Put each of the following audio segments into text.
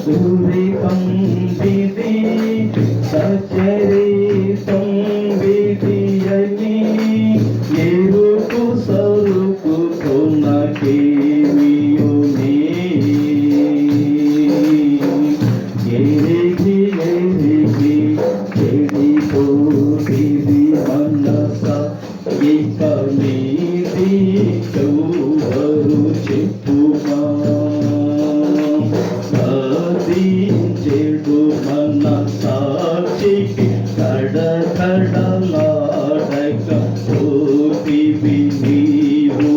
సూరి పంపిది సచరి సంవిధియని ఎరుకు సరుకు కొనకేమియుని ఎరిగి ఎరిగి చెడిపోతిది మనస ఇక మీది ఎవరు చెప్పుమా చెడు మన సాక్షికి కడకడలాడక పోతివి నీవు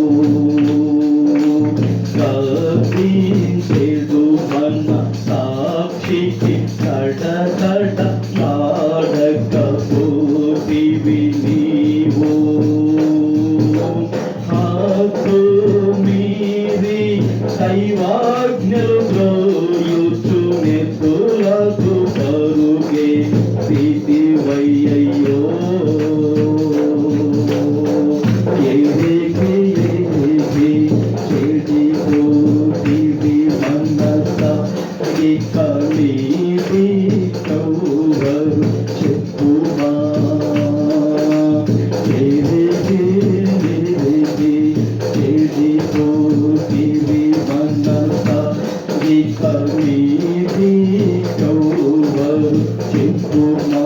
చెడు మన సాక్షికి కడకడలాడక పోతివి నీవు హక్కు మీరి దైవాజ్ఞలు ద్రోయుచు నెత్తులకు పరుగే స్థితివయ్యో ఎరిగి ఎరిగి చెడిపోతివి మనస ఇక మీది ఎవరు చెప్పుమా ఎరిగి ఎరిగి చెడిపోతివి మనస ఇక మీది ఎవరు చెప్పుమా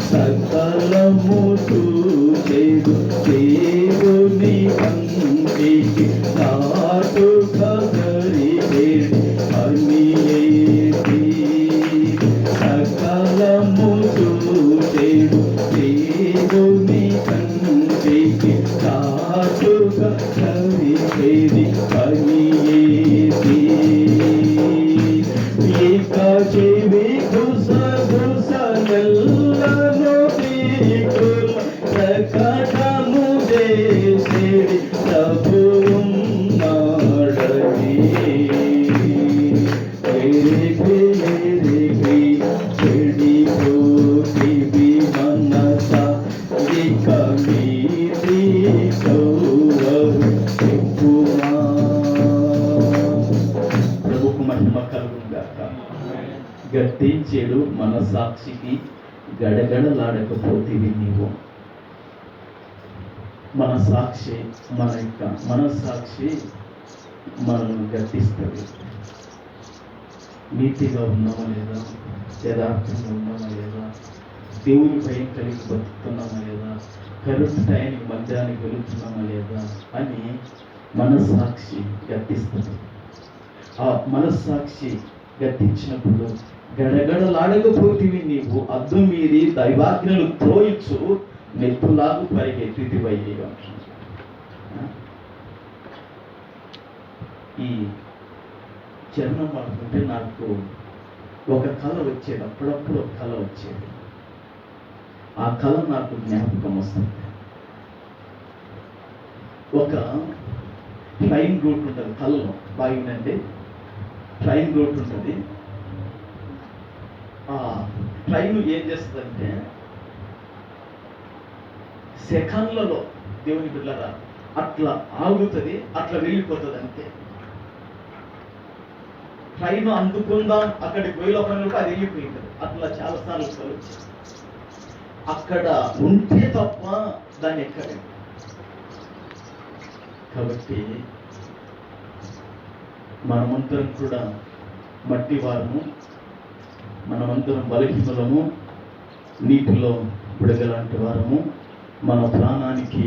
సకలము చూచెడు దేవుని కంటికి నాటు కదరిగేడి అనియేది సకలము చూచెడు దేవుని కంటికి నాటు కదరిగేడి అనియేది ఇక చెవి గుసగుసలెల్లను తీకుల ప్రకటము చేసేడి ప్రభువున్నాడని ఎరిగి ఎరిగి చెడిపోతివి మనస ఇక మీది ఎవరు చెప్పుమా. ప్రభుకు మహిమ కలుగుగాక. గద్దించేడు మన సాక్షికి గడగడలాడకపోతేవి నీవు. మన సాక్షి మన సాక్షి మనల్ని గద్దిస్తుంది. నీతిగా ఉన్నామా లేదా, యథార్థంగా ఉన్నామా లేదా, దేవుని భయం కలిగి బతుకుతున్నామా లేదా, కరుణ టైంకి మధ్యానికి వెళుతున్నామా లేదా అని మనస్సాక్షి గద్దిస్తుంది. ఆ మనస్సాక్షి గద్దించినప్పుడు గడగడలాడకపోతేవి నీవు అద్దు మీరి దైవాజ్ఞలు త్రోయిచ్చు నెత్తులాగు పరిగెత్తివయ్యి. ఈ చరణం అనుకుంటే నాకు ఒక కళ వచ్చేది, అప్పుడప్పుడు ఒక కళ వచ్చేది. ఆ కళ నాకు జ్ఞాపకం వస్తుంది. ఒక ట్రైన్ రూట్ ఉంటుంది కళలో, బాగుందంటే ట్రైన్ రూట్ ఉంటుంది. ఆ ట్రైన్ ఏం చేస్తుందంటే సెకండ్లలో దేవుని బిడ్డలారా అట్లా ఆగుతుంది, అట్లా వెళ్ళిపోతుంది అంతే. ట్రైన్ అందుకుందాం అక్కడికి పోయి లోపల అది వెళ్ళిపోయింది. అట్లా చాలాసార్లు కలుగు అక్కడ ఉంటే తప్ప దాన్ని ఎక్కలేదు. కాబట్టి మనమందరం కూడా మట్టి వారము, మనమందరం బలహీనులము, నీటిలో బుడగలాంటి వారము. మన ప్రాణానికి,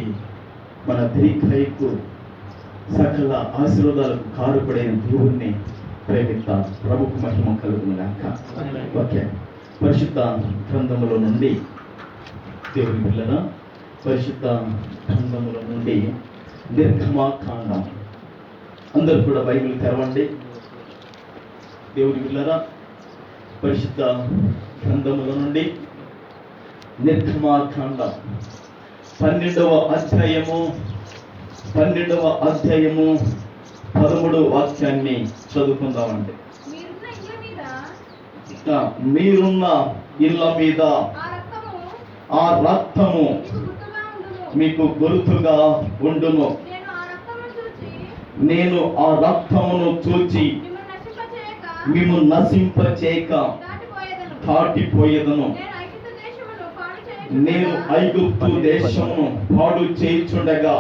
మన దీర్ఘాయుకు, సకల ఆశీర్వాదాలకు కారుపడిన దేవుణ్ణి ప్రేమిద్దాం. ప్రభుకు మహిమ కలుగునుగాక. ఓకే, పరిశుద్ధ గ్రంథములో నుండి దేవుని పిల్లల పరిశుద్ధ గ్రంథముల నుండి నిర్గమాకాండం. అందరూ కూడా బైబిల్ తెరవండి. దేవుని పిల్లల పరిశుద్ధ గ్రంథముల నుండి నిర్గమాకాండం 12వ అధ్యాయము 13వ వాక్యాన్ని చదువుకుందామండి. మీరున్న ఇళ్ళ మీద ఆ రక్తము మీకు గుర్తుగా ఉండును. నేను ఆ రక్తమును చూచి మిమ్ము నశింపచేయక దాటిపోయేదను. నేను ఐగుప్తు దేశమును పాడు చేయుచుండగా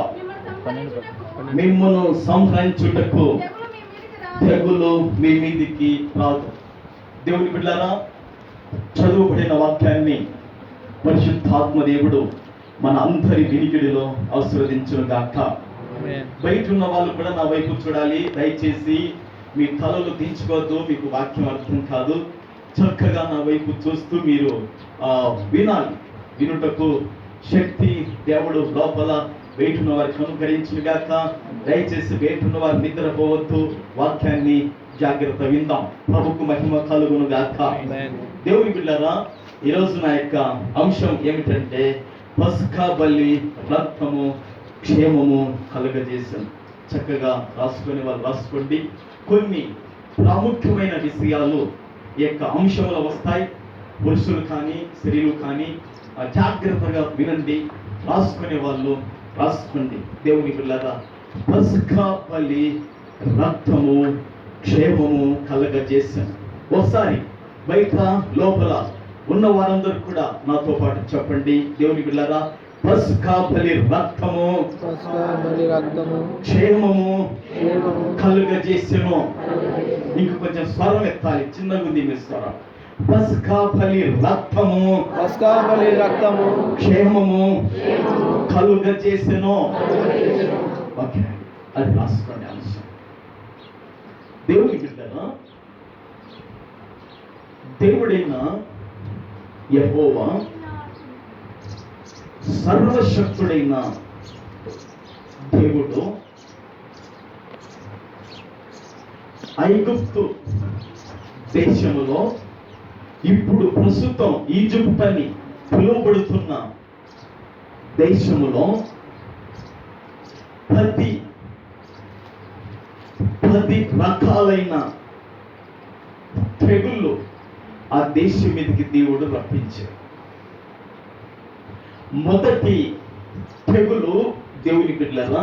మిమ్మును సంహరించుటకు తెగులు మీ మీదికి రాదు. దేవుని బిడ్డలారా, చదువుబడిన వాక్యాన్ని పరిశుద్ధాత్మ దేవుడు మన అందరి వినికిడిలో ఆశీర్వదించును గాక. బయట ఉన్న వాళ్ళు కూడా నా వైపు చూడాలి. దయచేసి మీ తలలు దించుకోవద్దు, మీకు వాక్యం అర్థం కాదు. చక్కగా నా వైపు చూస్తూ మీరు వినాలి. వినుటకు శక్తి దేవుడు లోపల బయట ఉన్న వారికి అనుకరించును గాక. దయచేసి బయట ఉన్న వారు నిద్రపోవద్దు, వాక్యాన్ని జాగ్రత్త విందాం. ప్రభుకు మహిమ కలుగును గాక. దేవుని బిడ్డలారా, ఈరోజు నా యొక్క అంశం ఏమిటంటే పస్కా బలి రక్తము క్షేమము కలుగజేశాను. చక్కగా రాసుకొని వాళ్ళు రాసుకోండి. కొన్ని ప్రాముఖ్యమైన విషయాలు ఈ యొక్క అంశంలో వస్తాయి. పురుషులు కానీ స్త్రీలు కానీ జాగ్రత్తగా వినండి. రాసుకునే వాళ్ళు రాసుకోండి. దేవుని బిడ్డలారా, పస్కా బలి రక్తము క్షేమము కలగజేశాను. ఒకసారి బయట లోపల ఉన్న వారందరూ కూడా నాతో పాటు చెప్పండి. దేవుని బిడ్డలారా, పస్కా బలి రక్తము క్షేమము కలుగజేసెను. ఇంక కొంచెం స్వరం ఎత్తాలి, చిన్నగా ఉంది మీ స్వరం. పస్కా బలి రక్తము క్షేమము కలుగజేసెను. ఓకే, అది రాసుకోండి అంశం. దేవుని బిడ్డలారా, దేవుడైన యెహోవా సర్వశక్తుడైన దేవుడు ఐగుప్తు దేశములో, ఇప్పుడు ప్రస్తుతం ఈజిప్ట్ అని పిలువబడుతున్న దేశములో 10 రకాలైన తెగుళ్ళు ఆ దేశం మీదకి దేవుడు రప్పించాడు. మొదటి తెగులు, దేవుని బిడ్డలారా,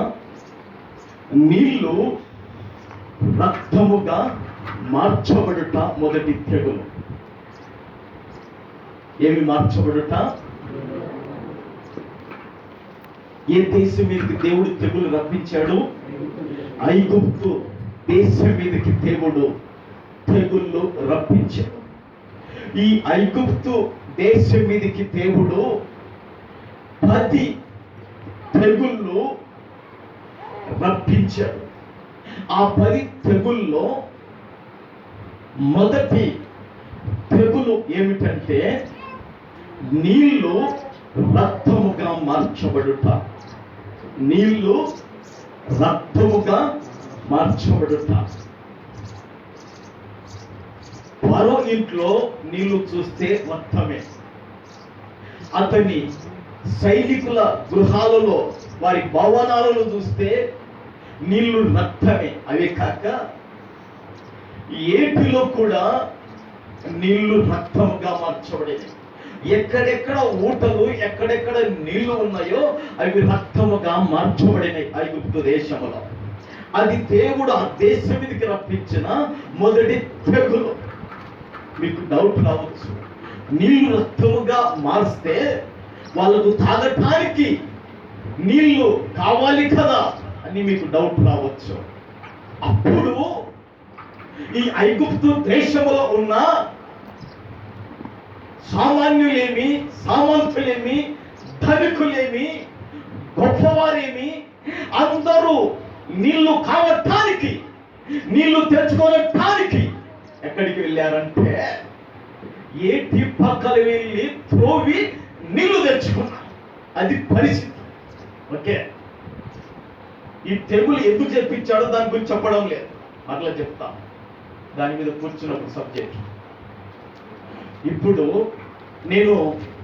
నీళ్లు రక్తముగా మార్చబడుట మొదటి తెగులు. ఏమి మార్చబడుట? ఏ దేశం మీదకి దేవుడు తెగులు రప్పించాడు? ఐగుప్తు దేశం మీదకి దేవుడు తెగుళ్ళు రప్పించాడు. ఈ ఐగుప్తు దేశం మీదకి దేవుడు 10 తెగుళ్ళు రప్పించాడు. ఆ 10 తెగుల్లో మొదటి తెగులు ఏమిటంటే నీళ్లు రక్తముగా మార్చబడుట. నీళ్లు రక్తముగా మార్చబడుట. ఫరో ఇంట్లో నీళ్లు చూస్తే రక్తమే. అతని సైనికుల గృహాలలో, వారి భవనాలలో చూస్తే నీళ్లు రక్తమే. అవే కాక ఏటిలో కూడా నీళ్లు రక్తముగా మార్చబడేది. ఎక్కడెక్కడ ఊటలు, ఎక్కడెక్కడ నీళ్లు ఉన్నాయో అవి రక్తముగా మార్చబడినాయి ఐగుప్తు దేశంలో. అది దేవుడు ఆ దేశం మీదకి రప్పించిన మొదటి తెగులు. మీకు డౌట్ రావచ్చు, నీళ్లు రక్తముగా మారిస్తే వాళ్ళకు తాగటానికి నీళ్లు కావాలి కదా అని మీకు డౌట్ రావచ్చు. అప్పుడు ఈ ఐగుప్తు దేశంలో ఉన్న సామాన్యులేమి, సామంతులేమి, ధనికులేమి, గొప్పవారేమి అందరూ నీళ్లు కావటానికి, నీళ్లు తెచ్చుకోవటానికి ఎక్కడికి వెళ్ళారంటే ఏటి పక్కలు వెళ్ళి త్రోవి నీళ్లు తెచ్చుకున్నారు. అది పరిస్థితి. ఓకే, ఈ తెగులు ఎందుకు చెప్పించాడో దాని గురించి చెప్పడం లేదు, అట్లా చెప్తా. దాని మీద కూర్చున్నప్పుడు సబ్జెక్ట్. ఇప్పుడు నేను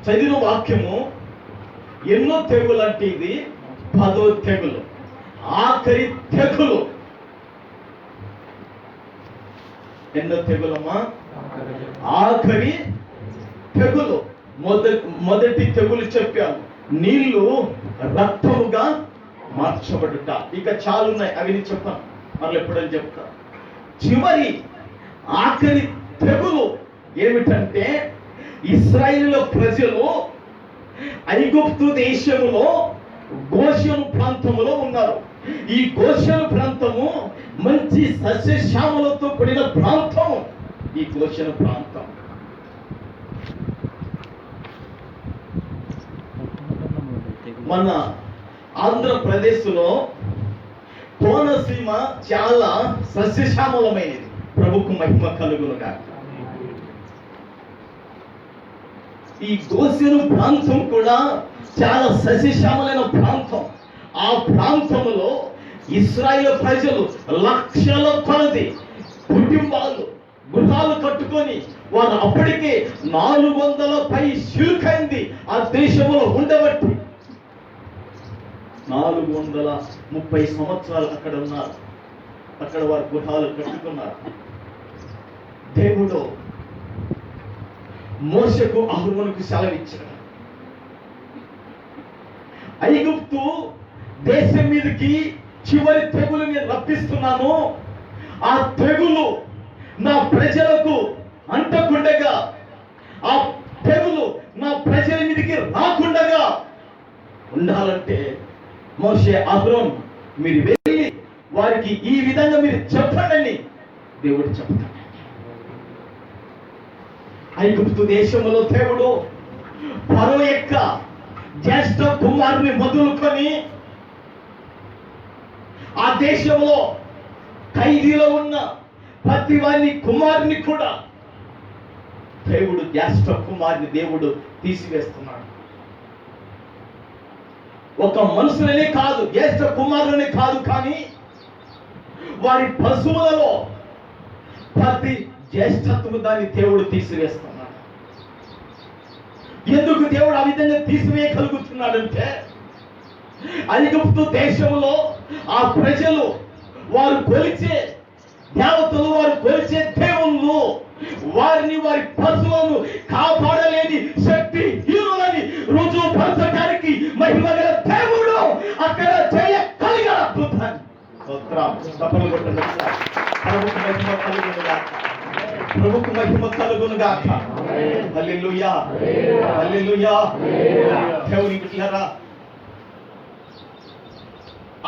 చదివిన వాక్యము ఎన్నో తెగులు అంటే ఇది 10వ తెగులు, ఆఖరి తెగులు. ఎన్నో తెగులమ్మా? ఆఖరి తెగులు. మొదటి తెగులు చెప్పాను, నీళ్లు రక్తముగా మార్చబడుట. ఇక చాలున్నాయి, అవి నేను చెప్పాను. వాళ్ళు ఎప్పుడని చెప్తారు. చివరి ఆఖరి తెగులు ఏమిటంటే, ఇశ్రాయేలు ప్రజలు ఐగుప్తు దేశములో గోషెను ప్రాంతములో ఉన్నారు. ఈ గోషెను ప్రాంతము మంచి సస్యశ్యామలతో కూడిన ప్రాంతం. ఈ గోషెను ప్రాంతం మన ఆంధ్రప్రదేశ్లో కోనసీమ చాలా సస్యశ్యామలమైనది. ప్రభుకు మహిమ కలుగునుగా. ఈ గోషెను ప్రాంతం కూడా చాలా సస్యశ్యామలైన ప్రాంతం. ఆ ప్రాంతంలో ఇశ్రాయేలు ప్రజలు లక్షల కొలది కుటుంబాలు గృహాలు కట్టుకొని వారు అప్పటికే 400 పై శిల్కైంది ఆ దేశంలో ఉండబట్టి 430 సంవత్సరాలు అక్కడ ఉన్నారు. అక్కడ వారు గృహాలు కట్టుకున్నారు. దేవుడు మోషకు అహరోనుకు సెలవిచ్చాడు. ఐగుప్తు దేశం మీదకి చివరి తెగులు నేను రప్పిస్తున్నాను. ఆ తెగులు నా ప్రజలకు అంటకుండగా, ఆ తెగులు నా ప్రజల మీదకి రాకుండగా ఉండాలంటే మోషే, అహరోన్ మీరు వెళ్ళి వారికి ఈ విధంగా మీరు చెప్పండి దేవుడు చెప్తాడు. ఐగుప్తు దేశంలో దేవుడు ఫరో యొక్క జ్యేష్ఠ కుమారుని మొదలుకొని ఆ దేశంలో ఖైదీలో ఉన్న ప్రతి వారి కుమారుని కూడా దేవుడు జ్యేష్ఠ కుమారుని దేవుడు తీసివేస్తున్నాడు. ఒక మనుషులనే కాదు, జ్యేష్ఠ కుమారులనే కాదు, కానీ వారి పశువులలో ప్రతి జ్యేష్ఠత్వము దాన్ని దేవుడు తీసివేస్తున్నాడు. ఎందుకు దేవుడు ఆ విధంగా తీసివేయగలుగుతున్నాడంటే, ఐగుప్తు దేశంలో ఆ ప్రజలు వారు కొలిచే దేవతలు, వారు కొలిచే దేవుళ్ళు వారిని, వారి పశువులను కాపాడలేని శక్తి హీనులని రుజువుపరచడానికి మహిమగల దేవుడు అక్కడ చేయగలిగిన అద్భుతాన్ని ప్రభుకు మహిమ కలుగునుగాక. హల్లెలూయా, హల్లెలూయా. దేవుని బిడ్డలారా,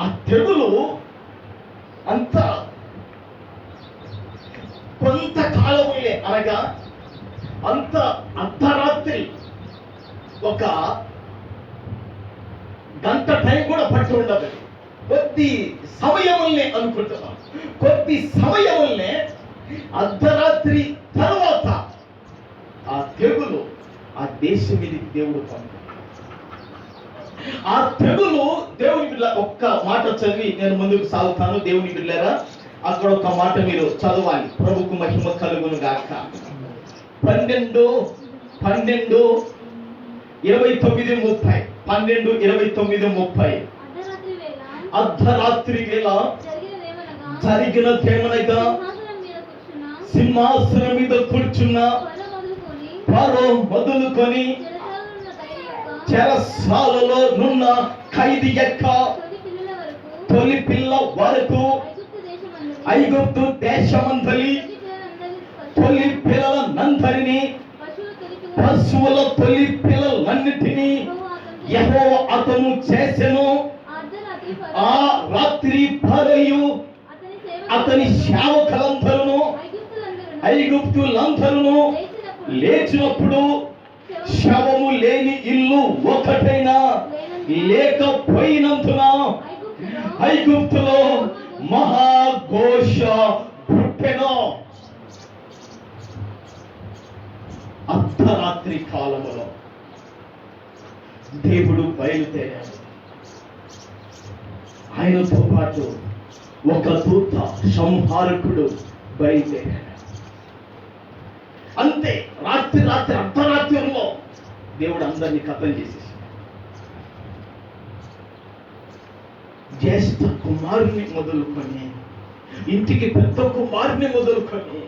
ఆ తెగులు అంత కొంతకాలములే, అనగా అంత అర్ధరాత్రి 1 గంట టైం కూడా పట్టి ఉండదు. కొద్ది సమయములనే అనుకుంటున్నాం. కొద్ది సమయములనే అర్ధరాత్రి తర్వాత ఆ తెగులు ఆ దేశం మీదకి దేవుడు పంపాడు. ఆ తెగులు దేవుని బిడ్డ ఒక్క మాట చదివి నేను ముందుకు సాగుతాను. దేవుని బిడ్డలారా, అక్కడ ఒక మాట మీరు చదవాలి. ప్రభుకు మహిమ కలుగును గాక. 12:29:30 అర్ధరాత్రి వేళ జరిగినదేమనగా, సింహాసనం మీద కూర్చున్న ఫరో మొదలుకొని చెరసాలలో నున్న ఖైదీ యొక్క తొలి పిల్ల వరకు ఐగుప్తు దేశమందలి తొలి పిల్లలనందరినీ, పశువుల తొలి పిల్లలన్నిటినీ యెహోవా అతను చేసెను. ఆ రాత్రి ఫరోయు అతని సేవకులందరూ ఐగుప్తులందరూ లేచినప్పుడు శవము లేని ఇల్లు ఒకటైనా లేకపోయినందున ఐగుప్తులో మహాఘోష పుట్టెను. అర్ధరాత్రి కాలములో దేవుడు బయలుదేరాడు. ఆయనతో పాటు ఒక దూత సంహారకుడు బయలుదేరాడు. అంతే, రాత్రి అర్ధరాత్రిలో దేవుడు అందరినీ కథం చేసేసి జ్యేష్ఠ కుమారుని మొదలుకొని ఇంటికి పెద్ద కుమారుని మొదలుకొని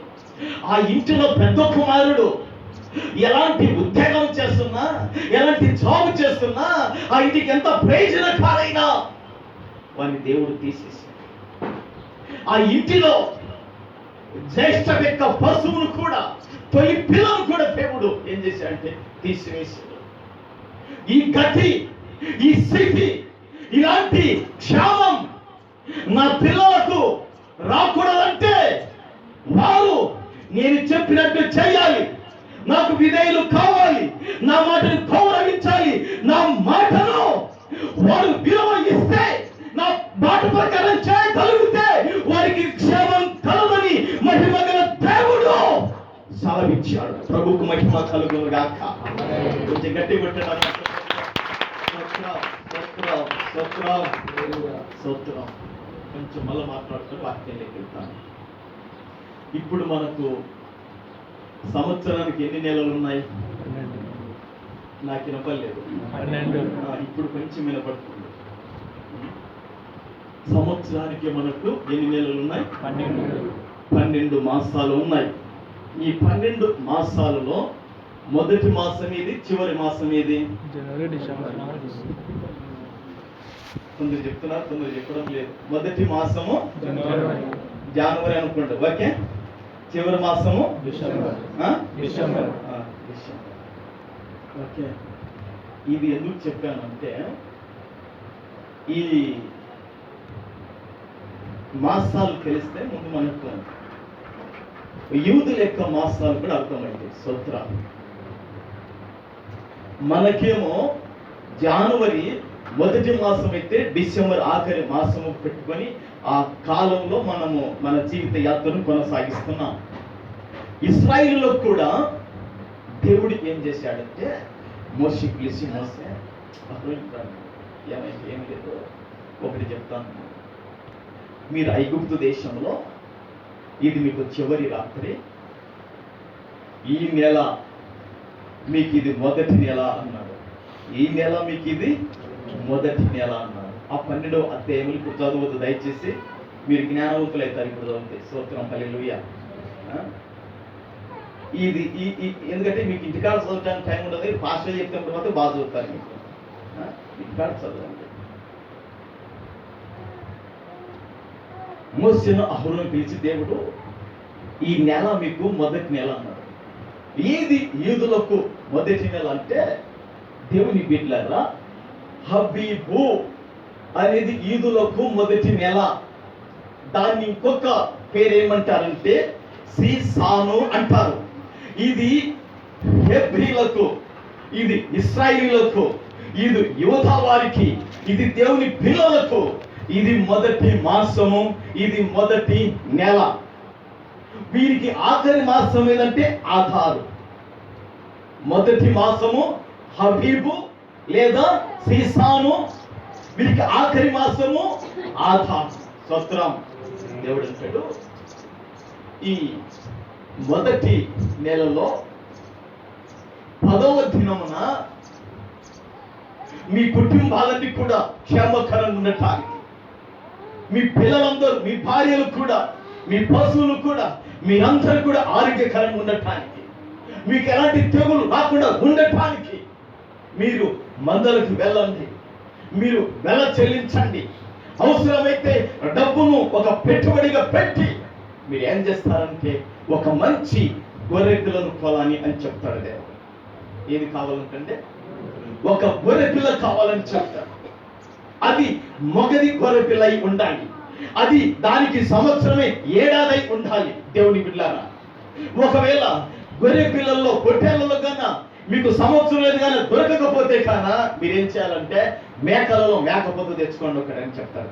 ఆ ఇంటిలో పెద్ద కుమారుడు ఎలాంటి ఉద్యోగం చేస్తున్నా, ఎలాంటి జాబ్ చేస్తున్నా, ఆ ఇంటికి ఎంత ప్రయోజనకారైనా వాడిని దేవుడు తీసేసి ఆ ఇంటిలో జ్యేష్ఠ యొక్క పశువును కూడా, తొలి పిల్లను కూడా దేవుడు ఏం చేశాడంటే తీసివేశాడు. ఈ గతి, ఈ స్థితి, ఇలాంటి క్షామం నా పిల్లలకు రాకూడదంటే వారు నేను చెప్పినట్టు చేయాలి, నాకు విధేయులు కావాలి, నా మాటను గౌరవించాలి. నా మాటను వారు విలువ ఇస్తే, నా మాట ప్రకారం చేయగలిగితే వారికి క్షేమం కలదని మహిమగల దేవుడు సెలవిచ్చాడు. ప్రభుకు మహిమ కలుగును గాక. కొంచెం గట్టి కొట్టడం. కొంచెం మళ్ళీ మాట్లాడుతూ వాక్యంలోకి వెళ్తాను. ఇప్పుడు మనకు సంవత్సరానికి ఎన్ని నెలలు ఉన్నాయి? నాకు వినపడలేదు. ఇప్పుడు కొంచెం వినపడుతుంది. సంవత్సరానికి మనకు ఎన్ని నెలలు ఉన్నాయి? 12 మాసాలు ఉన్నాయి. ఈ 12 మాసాలలో మొదటి మాసం ఏది, చివరి మాసం ఏది? జనవరి, డిసెంబర్. కొందరు చెప్తున్నారు, కొందరు చెప్పడం లేదు. మొదటి మాసము జనవరి అనుకుంటా, ఓకే. చివరి మాసము డిసెంబర్. ఓకే. ఇది ఎందుకు చెప్పానంటే, ఈ మాసాలు తెలిస్తే ముందు మనకు యూదుల యొక్క మాసాలు కూడా అర్థమైంది. సూత్రాలు మనకేమో జనవరి మొదటి మాసం అయితే డిసెంబర్ ఆఖరి మాసము పెట్టుకొని ఆ కాలంలో మనము మన జీవిత యాత్రను కొనసాగిస్తున్నాం. ఇశ్రాయేలులో కూడా దేవుడు ఏం చేశాడంటే, మోషే పిలిచి, మోసే ఏమైంది, ఏమి లేదు, ఒకటి చెప్తాను. మీరు ఐగుప్తు దేశంలో ఇది మీకు చివరి రాత్రి, ఈ నెల మీకు ఇది మొదటి నెల అన్నాడు. ఈ నెల మీకు ఇది మొదటి నెల అన్నాడు. ఆ 12వ అధ్యాయం ఇప్పుడు చదవద్దు దయచేసి, మీరు జ్ఞానవంతులు అవుతారు ఇప్పుడు చదివితే. స్తోత్రం, హల్లెలూయా. ఇది ఎందుకంటే మీకు ఇంటికాడ చదవడానికి టైం ఉండదు. పాస్టర్ చెప్తున్నప్పుడు మాత్రం బాగా చదువుతారు. మీకు ఇంటికాడ చదవండి. మోసేను అహరోను పిలిచి దేవుడు ఈ నెల మీకు మొదటి నెల అన్నాడు. ఏది యూదులకు మొదటి నెల అంటే, దేవుని బిడ్డలారా, హబీబు అనేది యూదులకు మొదటి నెల. దాన్ని ఇంకొక పేరేమంటారంటే సీసాను అంటారు. ఇది హెబ్రీలకు, ఇది ఇశ్రాయేలీలకు, ఇది యూదా వారికి, ఇది దేవుని పిల్లలకు ఇది మొదటి మాసము, ఇది మొదటి నెల. వీరికి ఆఖరి మాసం ఏదంటే ఆధారు. మొదటి మాసము హబీబు లేదా సీసాను, వీరికి ఆఖరి మాసము ఆధారు. స్తోత్రం. దేవుడు అంటాడు, ఈ మొదటి నెలలో 10వ దినమున మీ కుటుంబాలన్నీ కూడా క్షేమకరంగా ఉండటానికి, మీ పిల్లలందరూ, మీ భార్యలు కూడా, మీ పశువులు కూడా, మీరందరూ కూడా ఆరోగ్యకరంగా ఉండటానికి, మీకు ఎలాంటి తెగులు రాకుండా ఉండటానికి మీరు మందలకు వెళ్ళండి, మీరు వెల చెల్లించండి. అవసరమైతే డబ్బును ఒక పెట్టుబడిగా పెట్టి మీరు ఏం చేస్తారంటే ఒక మంచి గొర్రె పిల్లను కొనాలి అని చెప్తాడు దేవుడు. ఏది కావాలంటే ఒక గొర్రె పిల్ల కావాలని చెప్తాడు. అది మొగది గొర్రె పిల్ల అయి ఉండాలి. అది దానికి సంవత్సరమే ఏడాది ఉండాలి. దేవుని బిడ్డలారా, ఒకవేళ గొర్రె పిల్లల్లో పొట్టేళ్లలో కన్నా మీకు సంవత్సరం లేదు కానీ దొరకకపోతే కానా మీరేం చేయాలంటే మేకలలో మేకపోతు తెచ్చుకోండి ఒకటని చెప్తారు.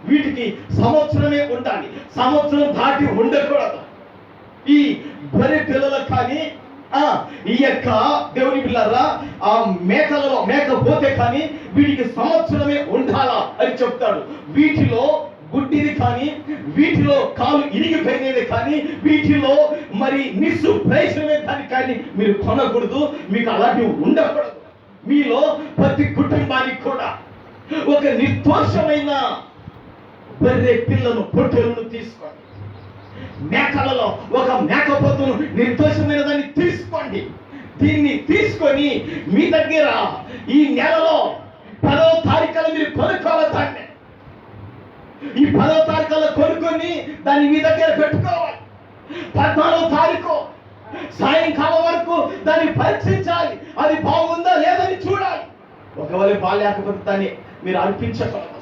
వీటికి సంవత్సరమే ఉండాలి, సంవత్సరం దాటి ఉండకూడదు. ఈ గొర్రె పిల్లలకు కానీ ఈ యొక్క దేవుని పిల్లరా ఆ మేకలలో మేకపోతే కానీ వీటికి సంవత్సరమే ఉండాలా అని చెప్తాడు. వీటిలో గుడ్డిది కానీ, వీటిలో కాలు ఇరిగిపోయినది కానీ, వీటిలో మరి నిస్సు ప్రయత్నమే దాన్ని కానీ మీరు కొనకూడదు. మీకు అలాంటివి ఉండకూడదు. మీలో ప్రతి కుటుంబానికి కూడా ఒక నిర్దోషమైన బర్రె పిల్లను, పొట్టెలను తీసుకోండి. మేకలలో ఒక మేకపోతును నిర్దోషమైన దాన్ని తీసుకోండి. దీన్ని తీసుకొని మీ దగ్గర ఈ నెలలో 10వ తారీఖున మీరు కొనుక్కోవాలి. ఈ 10వ తారీఖులో కొనుక్కొని దాన్ని మీ దగ్గర పెట్టుకోవాలి. 14వ తారీఖు సాయంకాలం వరకు దాన్ని పరీక్షించాలి. అది బాగుందా లేదని చూడాలి. ఒకవేళ బాగాలేకపోతే దాన్ని మీరు అర్పించగలరు.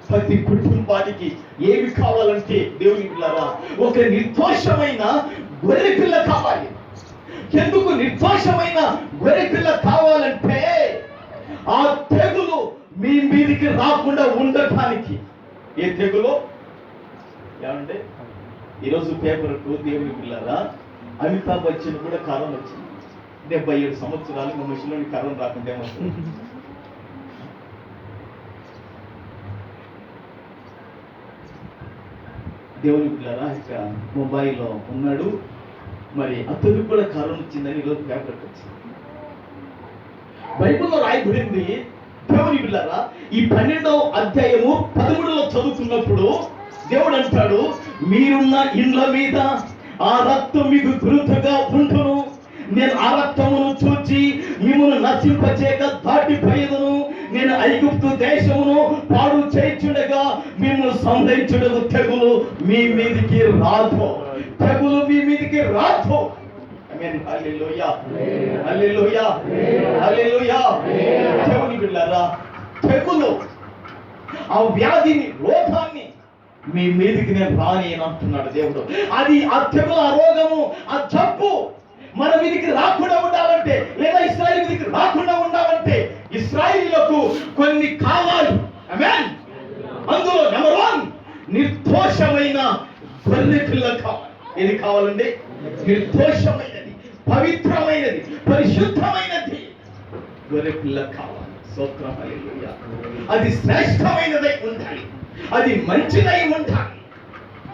ప్రతి కుటుంబానికి ఏమి కావాలంటే దేవుని పిల్లరా, ఒక నిర్దోషమైన గొర్రె పిల్ల కావాలి. ఎందుకు నిర్దోషమైన గొర్రె పిల్ల కావాలంటే ఆ తెగులు మీ మీదికి రాకుండా ఉండటానికి. ఏ తెగులు ఏమంటే ఈరోజు పేపర్కు దేవుని పిల్లరా, అమితాబ్ బచ్చన్ కూడా కరోనా వచ్చింది. 77 సంవత్సరాలు మా మనిషిలోని కరోనా రాకుండా ఏమవుతుంది? దేవుని పిల్లరా ఇక ముంబైలో ఉన్నాడు. మరి అతనికి కూడా కరోనా వచ్చిందని ఈరోజు పేపర్కి వచ్చింది. బైబిల్లో రాయబడింది దేవుని పిల్లరా, ఈ 12వ అధ్యాయము 13లో చదువుతున్నప్పుడు దేవుడు అంటాడు, మీరున్న ఇండ్ల మీద ఆ రక్తం మీకు గురుతుగా ఉంటును. నేను ఆ రక్తమును చూచి మిమ్మల్ని నశింపచేయక దాటిపోయేదను. నేను ఐగుప్తు దేశమును పాడు చేయుచుండగా మిమ్మల్ని సంహరించుటకు తెగులు మీ మీదికి రాదు. తెగులు మీ మీదికి రాదు. హల్లెలూయా, హల్లెలూయా, హల్లెలూయా. దేవుని బిడ్డలారా, తెగులు ఆ వ్యాధిని, రోగాన్ని మీ మీదికి నేను రాని అని అంటున్నాడు దేవుడు. అది ఆ తెగులు, ఆ రోగము, ఆ జబ్బు మన మీదికి రాకుండా ఉండాలంటే, లేదా ఇశ్రాయేలు మీదికి రాకుండా ఉండాలంటే ఇశ్రాయేలులకు కొన్ని కావాలి. ఆమేన్. అందులో నెంబర్ 1 నిర్దోషమైన గొర్రె పిల్ల కావాలి. ఏది కావాలండి? నిర్దోషమైనది, పవిత్రమైనది, పరిశుద్ధమైనది గొర్రె పిల్ల కావాలి. స్తోత్రం, హల్లెలూయా. అది శ్రేష్టమైనదై ఉండాలి, అది మంచిదై ఉండాలి.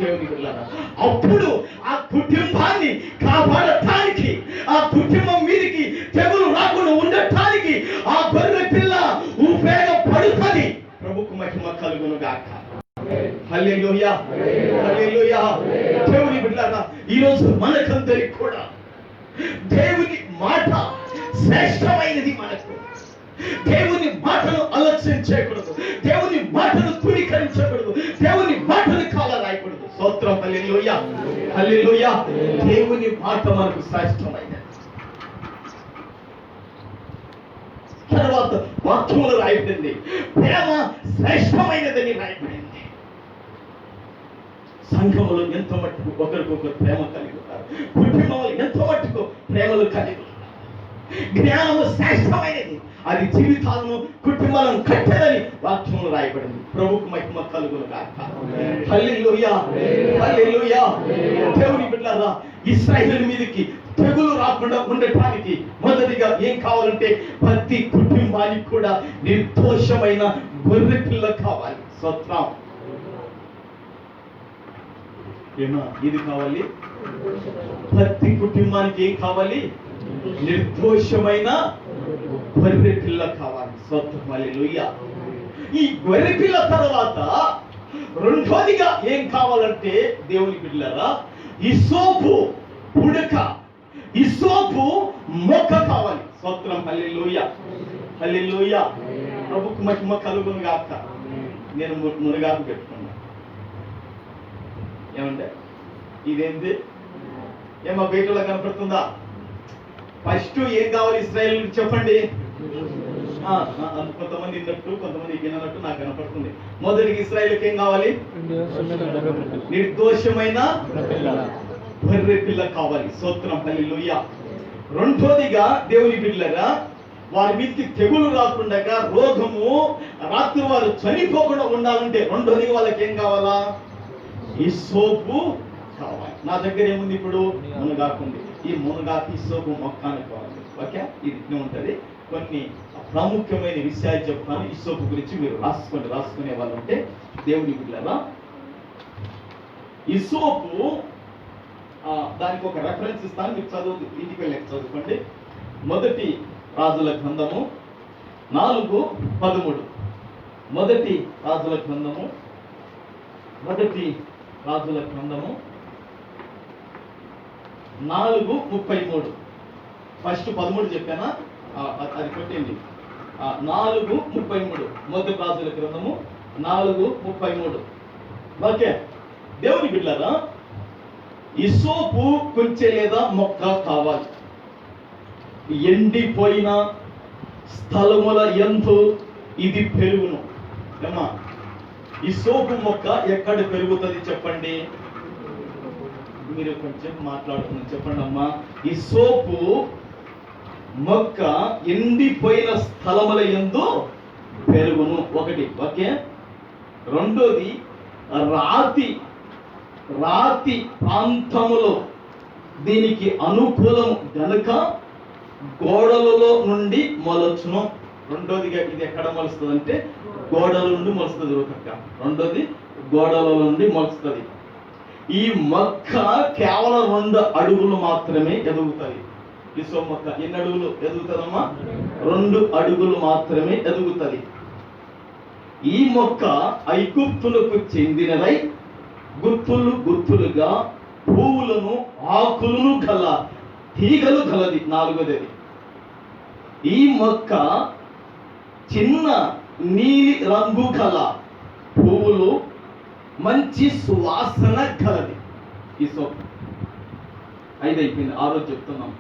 దేవుని పిల్లరా, అప్పుడు ఆ కుటుంబాన్ని కాపాడటానికి, ఆ కుటుంబం మీదకి తెగులు రాకుండా ఉండటానికి ఆ గొర్రె పిల్ల ఉపయోగపడుతుంది. ప్రభుకు మహిమ కలుగును గాక. హల్లెలూయా, హల్లెలూయా. దేవుని బిడ్డలారా, ఈరోజు మనకందరికి కూడా దేవుని మాట శ్రేష్టమైనది. మనకు దేవుని మాటను అలక్ష్యం చేయకూడదు, దేవుని మాటను తృణీకరించకూడదు, దేవుని మాటను కాల రాయకూడదు. స్తోత్రం, హల్లెలూయా, హల్లెలూయా. దేవుని మాట మనకు శ్రేష్టమైనది. తర్వాత వాక్యములు రాయబడింది, ప్రేమ శ్రేష్టమైనదని రాయబడింది. సంఘములు ఎంతో మట్టుకు ఒకరికొకరు ప్రేమ కలిగి ఉన్నారు. కుటుంబంలో ఎంతో మట్టుకు ప్రేమలు కలిగి ఉన్నారు. జ్ఞానము శ్రేష్టమైనది, అది జీవితాలను, కుటుంబాలను కట్టదని వాక్యములు రాయబడింది. ప్రభుకు మహిమ కలుగును గాక. హల్లెలూయా, హల్లెలూయా. దేవుని బిడ్డలారా, ఇశ్రాయేలు మీదకి తెగులు రాకుండా ఉండటానికి మొదటిగా ఏం కావాలంటే ప్రతి కుటుంబానికి కూడా నిర్దోషమైన గొర్రె పిల్ల కావాలి. స్తోత్రం. ఏమా ఇది కావాలి? ప్రతి కుటుంబానికి ఏం కావాలి? నిర్దోషమైన గొర్రె పిల్ల కావాలి. స్తోత్రం, హల్లెలూయా. ఈ గొర్రె పిల్ల తర్వాత రెండోదిగా ఏం కావాలంటే దేవుని బిడ్డలారా, హిస్సోపు పుడక, హిస్సోపు మొక్క కావాలి. స్తోత్రం, హల్లెలూయా, హల్లెలూయా. ప్రభుకు మహిమ కలుగును గాక. నేను మునగాకు పెట్టుకున్నా. ఏమంటే ఇదేంటి? ఏమో బయటలో కనపడుతుందా? ఫస్ట్ ఏం కావాలి ఇశ్రాయేలు చెప్పండి. కొంతమంది విన్నట్టు, కొంతమంది వినట్టు నాకు కనపడుతుంది. మొదటికి ఇశ్రాయేలుకి ఏం కావాలి? నిర్దోషమైన గొర్రె పిల్ల కావాలి. స్తోత్రం, హల్లెలూయా. రెండోదిగా దేవుని బిడ్డలారా, వారి మీదకి తెగులు రాకుండా, రోగము, రాత్రి వారు చనిపోకుండా ఉండాలంటే రెండోదిగా వాళ్ళకి ఏం కావాలా? హిస్సోపు కావాలి. నా దగ్గర ఏముంది ఇప్పుడు? మునగాకుంది. ఈ మునగాకు హిస్సోపు మొక్క అనుకోవాలి. ఓకే, ఇది ఉంటది. కొన్ని ప్రాముఖ్యమైన విషయాలు చెప్తాను. హిస్సోపు గురించి మీరు రాసుకునే వాళ్ళు ఉంటే దేవుని బిడ్డలారా, హిస్సోపు దానికి ఒక రెఫరెన్స్ ఇస్తాను, మీరు ఇంటికి వెళ్ళి చదువుకోండి. మొదటి రాజుల గ్రంథము 4:13. మొదటి రాజుల గ్రంథము 4:33. ఫస్ట్ 13 చెప్పానా? అది కొట్టండి. 4:33 మొదటి రాజుల గ్రంథము 4:33. ఓకే, దేవుని బిడ్డలారా, ఇసోపు కొంచె లేదా మొక్క కావాలి. ఎండిపోయిన స్థలముల యందు ఇది పెరుగును. ఏమా, ఇసోపు మొక్క ఎక్కడ పెరుగుతుంది చెప్పండి? మీరు కొంచెం మాట్లాడుతున్నారు, చెప్పండి అమ్మా. ఇసోపు మొక్క ఎండిపోయిన స్థలముల యందు పెరుగును, ఒకటి. ఓకే, రెండోది రాతి ప్రాంతములో దీనికి అనుకూలం గనుక గోడలలో నుండి మొలచును. రెండోదిగా ఇది ఎక్కడ మొలుస్తుంది అంటే గోడల నుండి మొలుస్తుంది. రెండోది గోడల నుండి మొలుస్తుంది. ఈ మొక్క కేవలం 2 అడుగులు మాత్రమే ఎదుగుతుంది. ఇసో మొక్క ఎన్ని అడుగులు ఎదుగుతుందమ్మా? 2 అడుగులు మాత్రమే ఎదుగుతుంది. ఈ మొక్క ఐగుప్తులకు చెందినదై గుత్తులుగా పువ్వులను ఆకులను గల తీగలు గలది. 4వది, ఈ మొక్క చిన్న నీలి రంగు గల పువ్వులు మంచి సువాసన గలది. ఈ సోపు 5 అయిపోయింది. 6 చెప్తున్నాం.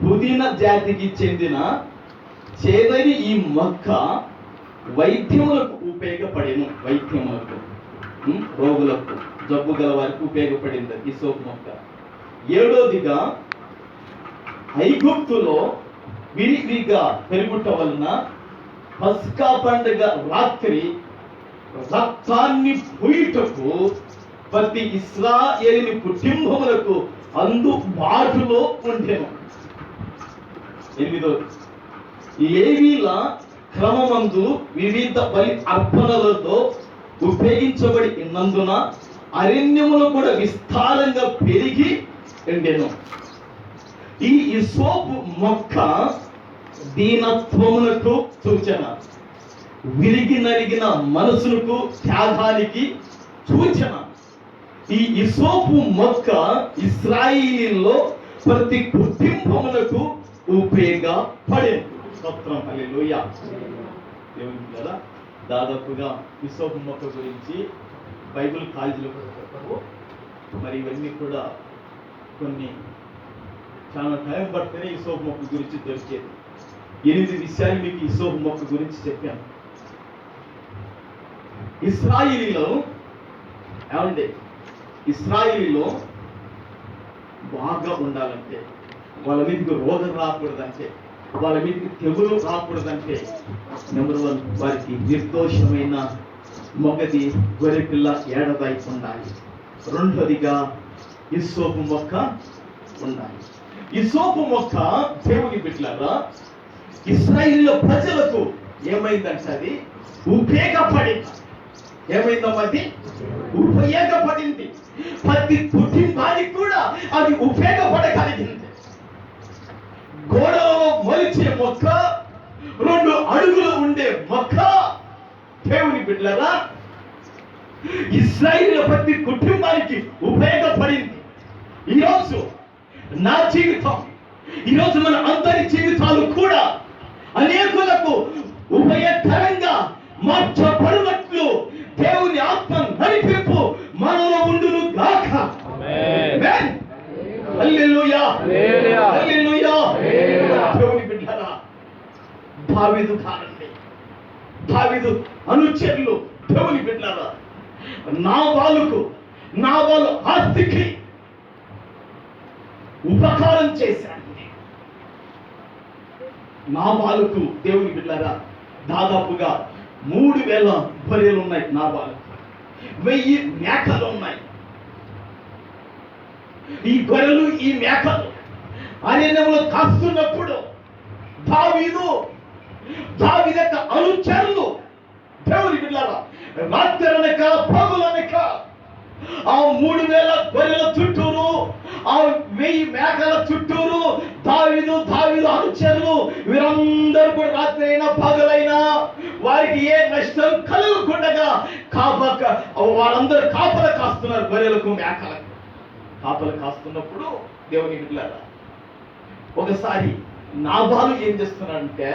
పుదీనా జాతికి చెందిన చేదని ఈ మొక్క వైద్యములకు ఉపయోగపడేను. వైద్యములకు, రోగులకు, జబ్బు గల వారికి ఉపయోగపడింది ఈ సోపు మొక్క. 7వదిగా ఐగుప్తులో విరివిగా పెరుగుట వలన పస్కా పండుగ రాత్రి రక్తాన్ని పూయుటకు ప్రతి ఇశ్రాయేలు కుటుంబములకు అందుబాటులో ఉండెను. 8వది, లేవీల క్రమమందు వివిధ బలి అర్పణలతో ఉపయోగించబడి ఉన్నందున అరణ్యములు కూడా విస్తారంగా పెరిగి ఉండెను. ఈ ఇసోపు మొక్క దీనత్వమునకు సూచన, విరిగి నలిగిన మనసులకు త్యాగానికి సూచన. ఈ ఇసోపు మొక్క ఇశ్రాయేలీలో ప్రతి కుటుంబములకు ఉపయోగపడేది. స్తోత్రం, హల్లెలూయా. దేవుని కదా, దాదాపుగా ఇసోపు మొక్క గురించి బైబిల్ కాలేజీలో కూడా చెప్పారు. మరి ఇవన్నీ కూడా కొన్ని చాలా టైం పడితేనే ఇసోపు మొక్క గురించి దొరికేది. 8 విషయాలు మీకు ఇసోపు మొక్క గురించి చెప్పాను. ఇశ్రాయేలీలో ఏమంటే ఇశ్రాయేలీలో బాగా ఉండాలంటే, వాళ్ళ మీదకి రోగం రాకూడదంటే, వాళ్ళ మీదకి తెగులు రాకూడదంటే, నెంబర్ 1 వారికి నిర్దోషమైన మొగది గొర్రెపిల్ల ఏడదై ఉండాలి. రెండోదిగా ఇసోపు మొక్క ఉండాలి. ఇసోపు మొక్క దేవుని బిడ్డలారా ఇశ్రాయేలు ప్రజలకు ఏమైందంటే అది ఉపయోగపడింది. ఏమైందమ్మా? అది ఉపయోగపడింది. ప్రతి కుటుంబానికి కూడా అది ఉపయోగపడగలిగింది. గోడలో మొలిచే మొక్క, 2 అడుగులు ఉండే మొక్క దేవుని బిడ్డలారా ఇశ్రాయేలు ప్రతి కుటుంబానికి ఉపయోగపడింది. ఈరోజు నా జీవితం, ఈరోజు మన అందరి జీవితాలు కూడా అనేకులకు ఉపయోగకరంగా మార్చబడినట్లు దేవుని ఆత్మ నడిపింపు మనలో ఉండును గాక. ఆమేన్. హల్లెలూయా, హల్లెలూయా. దేవుని బిడ్డలారా, దావీదు కారండి, దావీదు అనుచరులు దేవుని బిడ్డలారా నాబాలు ఆస్తికి ఉపకారం చేశాడు. నాబాలుకు దేవుని బిడ్డలారా దాదాపుగా 3000 బర్రెలు ఉన్నాయి. నాబాలుకు 1000 మేకలు ఉన్నాయి. ఈ గొర్రెలు, ఈ మేకలు అరణ్యంలో కాస్తున్నప్పుడు దావీదు యొక్క అనుచరులు దేవుని బిడ్డలారా రాత్రనక పగలనక ఆ 3000 గొర్రెల చుట్టూరు, ఆ 1000 మేకల చుట్టూరు దావీదు అనుచరులు వీరందరూ కూడా రాత్రి అయినా పగలైనా వారికి ఏ నష్టం కలగకుండా వారందరూ కాపలా కాస్తున్నారు. గొర్రెలకు, మేకలకు కాపలా కాస్తున్నప్పుడు దేవుని బిడ్డలారా ఒకసారి నాబాలు ఏం చేస్తున్నాడంటే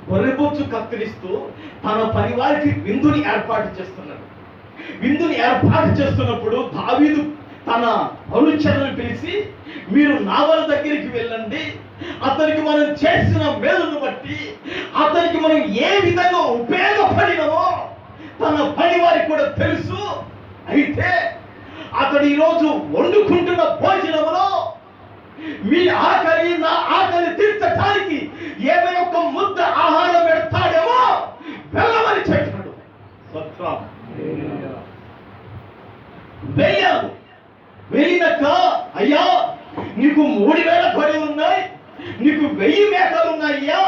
గొర్రెబొచ్చు కత్తిరిస్తూ తన పరివారికి విందుని ఏర్పాటు చేస్తున్నాడు. విందుని ఏర్పాటు చేస్తున్నప్పుడు దావీదు తన అనుచరులను పిలిచి, మీరు నావల దగ్గరికి వెళ్ళండి, అతనికి మనం చేసిన మేలును బట్టి అతనికి మనం ఏ విధంగా ఉపయోగపడినమో తన పని వారికి కూడా తెలుసు. అయితే అతడు ఈరోజు వండుకుంటున్న భోజనంలో మీ ఆకలి నా ఆకలి తీర్చడానికి ఏమైనా ఒక ముద్ద ఆహారం పెడతాడేమో వెళ్ళమని చెప్పాడు. వెళ్ళాడు. వెళ్ళినాక, అయ్యా నీకు 3000 గొర్రెలు ఉన్నాయి, నీకు 1000 మేకలు ఉన్నాయ్యా,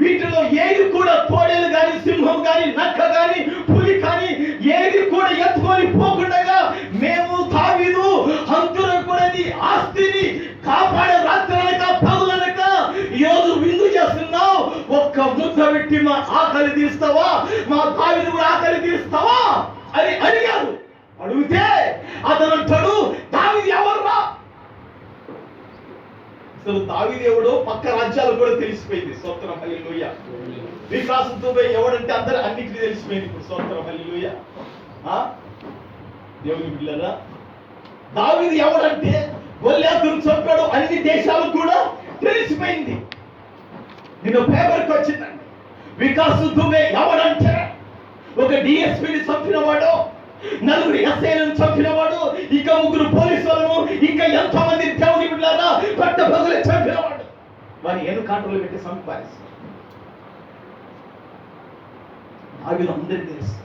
వీటిలో ఏది కూడా తోడేలు కానీ సింహం కానీ నక్క కానీ పులి కానీ ఏది కూడా ఎత్తుకొని పోకుండా మేము దావీదు హంతులకు కూడా నీ ఆస్తిని కాపాడే రాత్రనక పగులనక ఈరోజు విందు చేస్తున్నావు, ఒక్క ముద్ద పెట్టి మా ఆకలి తీస్తావా, మా దావీదు కూడా ఆకలి తీస్తావా అని అడిగారు. అడిగితే అతను అంటాడు, దావీదు ఎవర్రా? అసలు దావీదు ఎవడో పక్క రాజ్యాలు కూడా తెలిసిపోయింది. స్తోత్రం హల్లెలూయా. వికాసంతో ఎవడంటే అందరూ అన్నిటికీ తెలిసిపోయింది ఇప్పుడు. స్తోత్రం హల్లెలూయా. దేవుని బిడ్డలారా, దావీదు ఎవడంటే గొల్యాతును చంపాడు అన్ని దేశాలు కూడా తెలిసిపోయింది. నిన్న పేపర్కి వచ్చిందండి. వికాస్ దుబే ఎవడంటే ఒక డిఎస్పీని చంపినవాడు, 4 ఎస్ఐలను చంపినవాడు, ఇంకా 3 పోలీసులను, ఇంకా ఎంతో మంది దేవుని బిడ్డలారా పట్ట పగులే చంపినవాడు. వారి ఏను కాంట్రోల్ పెట్టి సంపాదిస్తారు. దావీదు అందరికీ తెలుసు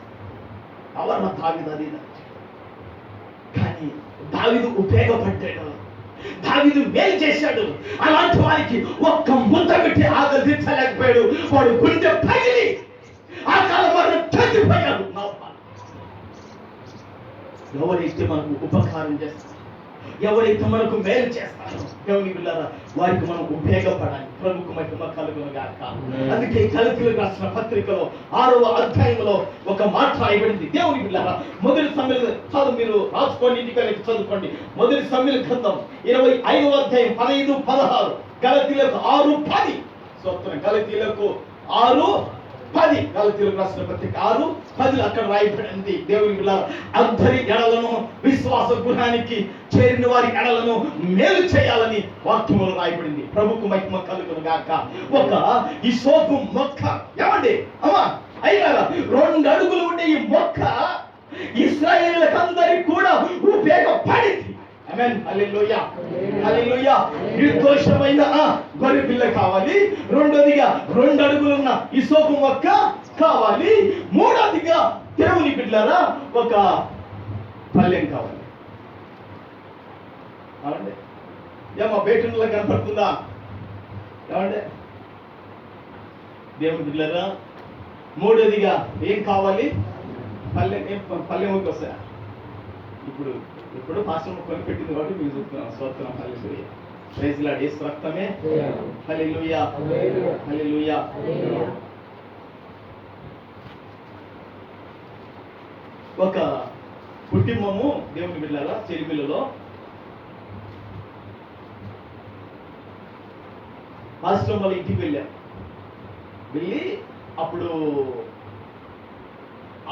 ఎవరు నా దావీదు అది. కానీ దావీదు ఉపయోగపడ్డాడు, దావీదు మేలు చేశాడు. అలాంటి వారికి ఒక్క ముద్ద పెట్టి ఆకలి తీర్చలేకపోయాడు. వాడు గుండె పగిలి ఆ కాలం వారు చచ్చిపోయాడు. ఎవరైతే మనకు ఉపకారం చేస్తారు, ఎవరైతే మనకు మేలు చేస్తారో దేవుని బిడ్డలారా వారికి మనం ఉపయోగపడాలి. ప్రభుకు మహిమ కలుగును గాక. అందుకే గలతీయులకు రాసిన పత్రికలో 6వ అధ్యాయంలో ఒక మాట రాయబడింది. దేవుని బిడ్డలారా మొదటి సమూయేలు చదువు, మీరు రాసుకోండి, ఇంటికి చదువుకోండి. మొదటి సమూయేలు గ్రంథం 25వ అధ్యాయం 15, 16. గలతీయులకు 6:10. స్తోత్రం. గలతీయులకు 6:10. గలతీయులకు రాసిన పత్రిక 6:10 అక్కడ రాయబడింది. దేవుని బిడ్డలారా అందరి ఎడలను విశ్వాస గృహానికి చేరిన వారి ఎడలను మేలు చేయాలని వాక్యములో రాయబడింది. ప్రభుకు మహిమ కలుగును గాక. ఒక హిసోపు మొక్క ఏమండి అమ్మా అయ్యారా 2 అడుగులు ఉండే ఈ మొక్క ఇశ్రాయేలులందరికీ కూడా ఉపయోగపడింది. ఆమేన్. హల్లెలూయా. హల్లెలూయా. నిర్దోషమైన గొర్రె పిల్ల కావాలి, రెండోదిగా 2 అడుగులున్న హిసోపు మొక్క కావాలి, మూడోదిగా దేవుని బిడ్డలారా ఒక పల్లెం కావాలి. ఏమండి ఏమో బేటన్లో కనపడుతుందా? ఏమండి దేవుని బిడ్డలారా మూడోదిగా ఏం కావాలి? పల్లెంకి వస్తా. ఇప్పుడు పాస్టర్ కొని పెట్టింది కాబట్టి మీకు చెప్తున్నాం. స్తోత్రం. హల్లెలూయా. Praise lord. యేసు రక్తమే. హల్లెలూయా. హల్లెలూయా. ఒక కుటుంబము దేవుని బిడ్డలారా చెలిమిలలో పాస్టర్ వాళ్ళ ఇంటికి వెళ్ళి అప్పుడు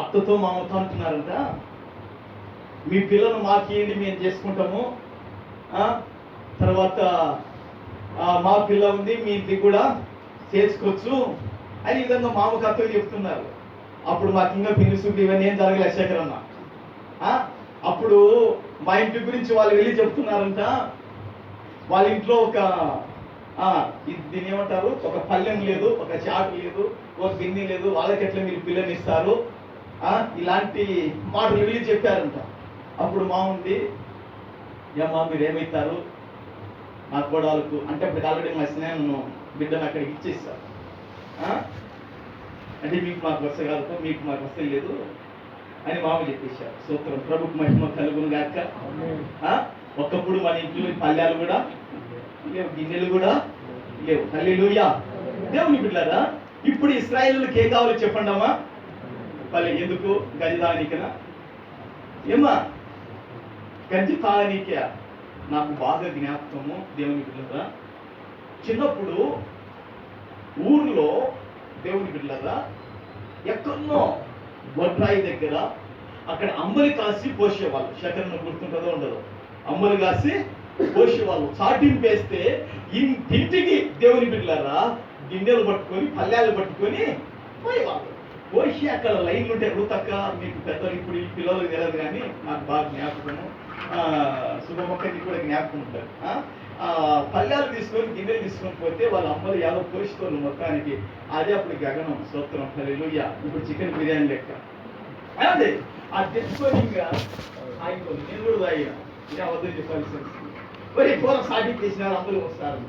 అత్తతో మామతో అంటున్నారంట, మీ పిల్లలు మాకేంటి మేము చేసుకుంటాము, తర్వాత మా పిల్ల ఉంది మీ ఇంటికి కూడా చేసుకోవచ్చు అని ఈ విధంగా మామ కథలు చెప్తున్నారు. అప్పుడు మాకు ఇంకా పిలుసుకుంటే ఇవన్నీ ఏం జరగలేదు శేఖర్ అన్న. అప్పుడు మా ఇంటి గురించి వాళ్ళు వెళ్ళి చెప్తున్నారంట, వాళ్ళ ఇంట్లో ఒక దీన్ని ఏమంటారు, ఒక పల్లెం లేదు, ఒక చాటు లేదు, ఒక గిన్నె లేదు, వాళ్ళకి ఎట్లా మీరు పిల్లని ఇస్తారు, ఇలాంటి మాటలు వెళ్ళి చెప్పారంట. అప్పుడు మా ఉంది, ఏమ్మా మీరు ఏమవుతారు నా కోడలకు అంటే ఇప్పుడు ఆల్రెడీ మా స్నేహం బిడ్డను అక్కడికి ఇచ్చేస్తారు, అంటే మీకు మాకు వస్తే కాదు, మీకు మాకు వస్తే లేదు అని మామ చెప్పేశారు. స్తోత్రం. ప్రభుకు మహిమ కలుగును గాక. ఒకప్పుడు మన ఇంట్లో పల్లెలు కూడా లేవు, గిన్నెలు కూడా లేవు. హల్లెలూయా. దేవుని బిడ్డలారా ఇప్పుడు ఇశ్రాయేలుకి ఏం కావాలో చెప్పండి అమ్మా. పల్లె ఎందుకు? గంజి తాగనీకనా? ఏమ్మా గంజి తాగనీకే. నాకు బాగా జ్ఞాపకము దేవుని బిడ్డలారా, చిన్నప్పుడు ఊర్లో దేవుని బిడ్డలారా, ఎక్కడో వడ్రాయి దగ్గర అక్కడ అమ్మలు కాసి పోసేవాళ్ళు. శకరణ గుర్తుంటుందో ఉండదు, అమ్మలు కాసి పోసేవాళ్ళు. చాటింపేస్తే ఇంటింటికి దేవుని బిడ్డలారా గిన్నెలు పట్టుకొని పల్లెలు పట్టుకొని పోయేవాళ్ళు. పోసి అక్కడ లైన్లు ఉంటే రూతక్క, మీకు పెద్దలు ఇప్పుడు ఈ పిల్లలకు తెలియదు కానీ నాకు బాగా జ్ఞాపకము, శుభమొక్కకి కూడా జ్ఞాపకం ఉంటుంది. పల్లెలు తీసుకొని గిన్నెలు తీసుకొని పోతే వాళ్ళ అమ్మలు యాదో పోషితోళ్ళు మొత్తానికి. అదే అప్పుడు గగనం, స్తోత్రం, హల్లెలూయా. ఇప్పుడు చికెన్ బిర్యానీ లెక్క అదే అది తెచ్చుకొని ఇంకా ఆగిపోయింది. నేను కూడా తాగిన, ఇలా వద్దు చెప్పాల్సి మరి ఫోన్ స్టార్టింగ్ చేసినారు, అందరూ వస్తారు.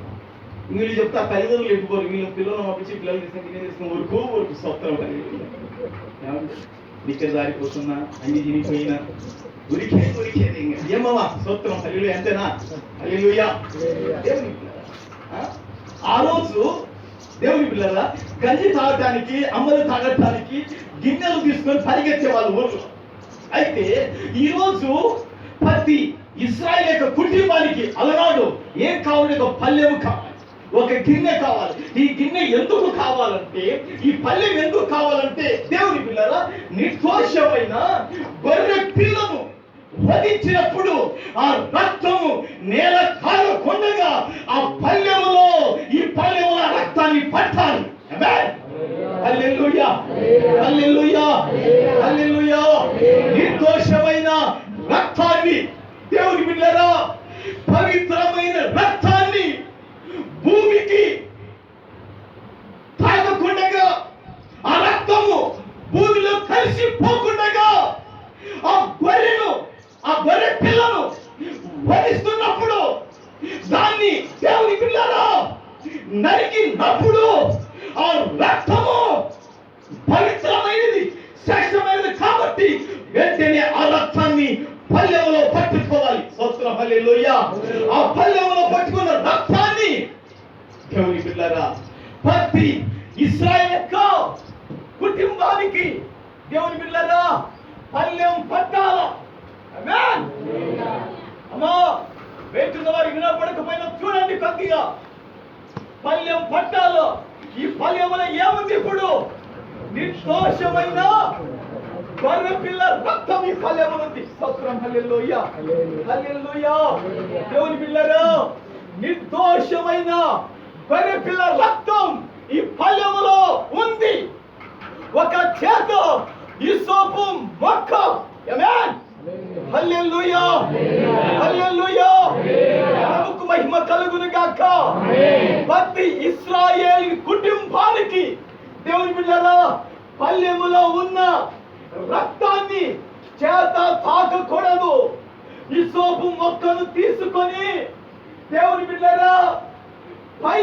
వీళ్ళు చెప్తా తల్లిదండ్రులు ఎట్టుకోరు, వీళ్ళు పిల్లలు పంపించి పిల్లలు తీసుకొని గిన్నె తీసుకుని ఊరుకు స్తోత్రం, నిక్కర్ దారిపోతున్నా, అన్ని తినిపోయినా ఉరికేది ఇంకా ఏమమ్మా స్తోత్రం, హల్లెలూయా. అంతేనా? హల్లెలూయా. దేవుని ఆ రోజు దేవుని పిల్లల గంజి తాగటానికి, అమ్మలు తాగటానికి గిన్నెలు తీసుకొని పరిగెత్తే వాళ్ళు ఊర్లో. అయితే ఈరోజు ప్రతి ఇశ్రాయేలు యొక్క కుటుంబానికి అలనాడు ఏం కావాలి? ఒక పల్లెము కావాలి, ఒక గిన్నె కావాలి. ఈ గిన్నె ఎందుకు కావాలంటే, ఈ పల్లెం ఎందుకు కావాలంటే, దేవుని పిల్లల నిర్దోషమైన గొర్రె పిల్లను వధించినప్పుడు ఆ రక్తము నేల కాలకుండగా ఆ పల్లెములో, ఈ పల్లెముల రక్తాన్ని పట్టాలి. హల్లెలూయా, హల్లెలూయా, హల్లెలూయా. నిర్దోషమైన రక్తాన్ని, దేవుని బిడ్డలారా పవిత్రమైన రక్తాన్ని భూమికి తాగకుండగా, ఆ రక్తము భూమిలో కలిసిపోకుండగా ఆ గొర్రెను, ఆ గొర్రె పిల్లను వధిస్తున్నప్పుడు దాన్ని దేవుని పిల్లరా నరికినప్పుడు ఆ రక్తము పవిత్రమైనది, శ్రేష్టమైనది కాబట్టి వెంటనే ఆ రక్తాన్ని పల్లెములో పట్టుకోవాలి. స్తోత్రం, హల్లెలూయా. ఆ పల్లెములో పట్టుకున్న రక్తాన్ని దేవుని పిల్లరా ప్రతి ఇశ్రాయేలు యొక్క కుటుంబానికి దేవుని పిల్లరా పల్లెం పట్టాల. ఆమేన్. అమ్మా వేటున్న వారికి వినపడకపోయినా చూడండి కొద్దిగా. పల్లెం పట్టాలో ఈ పల్లెములో ఏముంది? ఇప్పుడు నిర్దోషమైన గొర్రె పిల్ల రక్తం ఈ పల్లెములో ఉంది. స్తోత్రం, హల్లెలూయా, హల్లెలూయా. దేవుని పిల్లరా నిర్దోషమైన గొర్రె పిల్ల రక్తం ఈ పల్లెములో ఉంది. ఒక చేత హిస్సోపు మొక్క. ఆమేన్, హల్లెలూయా, హల్లెలూయా. ప్రభువుకు మహిమ కలుగును గాక. ప్రతి ఇశ్రాయేలు కుటుంబానికి దేవుని బిడ్డలారా పల్లెములో ఉన్న రక్తాన్ని చేత తాకకూడదు. హిస్సోపు మొక్కను తీసుకొని దేవుని బిడ్డలారా పై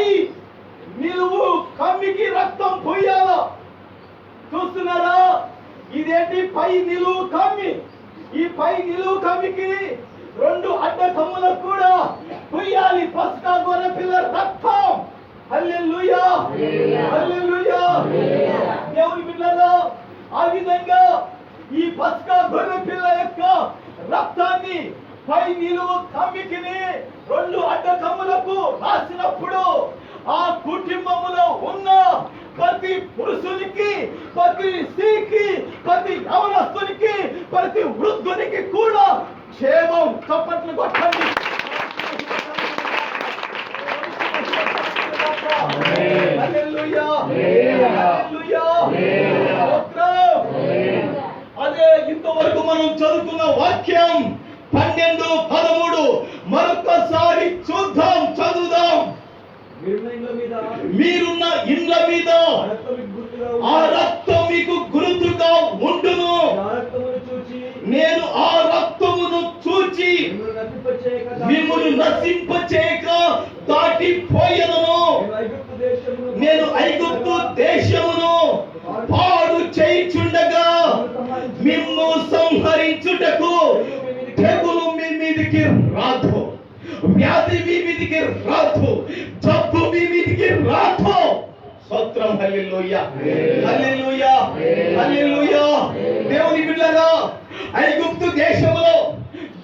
నిలువు కమ్మికి రక్తం పోయాల. చూస్తున్నారా? ఇదేంటి? పై నిలువు కమ్మి. ఈ పై నిలువు కమ్మికి రెండు అడ్డ కమ్ములకు కూడా పోయాలి పస్కా గొర్రె పిల్ల రక్తం. హల్లెలూయా, హల్లెలూయా. దేవుని బిడ్డలారా ఆ విధంగా ఈ పస్కా గొర్రె పిల్ల యొక్క రక్తాన్ని పై నిలువు కమ్మికి రెండు అడ్డ కమ్ములకు రాసినప్పుడు ఆ కుటుంబములో ఉన్న ప్రతి పురుషునికి, ప్రతి స్త్రీకి, ప్రతి యవనస్తునికి, ప్రతి వృద్ధునికి కూడా క్షేమం. చప్పట్లు కొట్టండి. హల్లెలూయా, హల్లెలూయా. అదే ఇంతవరకు మనం చదువుకున్న వాక్యం 12:13 మరొకసారి చూద్దాం, చదువుదాం. మీరున్న ఇండ్ల మీద ఆ రక్తం మీకు గుర్తుగా ఉండును. నేను ఆ రక్తమును చూచి మిమ్మల్ని నశింపచేయక దాటిపోయేదను. నేను ఐగుప్తు దేశమును పాడు చేయుచుండగా మిమ్ము సంహరించుటకు తెగులు మీ మీదికి రాదు, వ్యాధి మీ మీదికి రాదు, జబ్బు మీ మీదికి రాదు. స్తోత్రం, హల్లెలూయా, హల్లెలూయా, హల్లెలూయా. దేవుని బిడ్డలారా ఐగుప్తు దేశంలో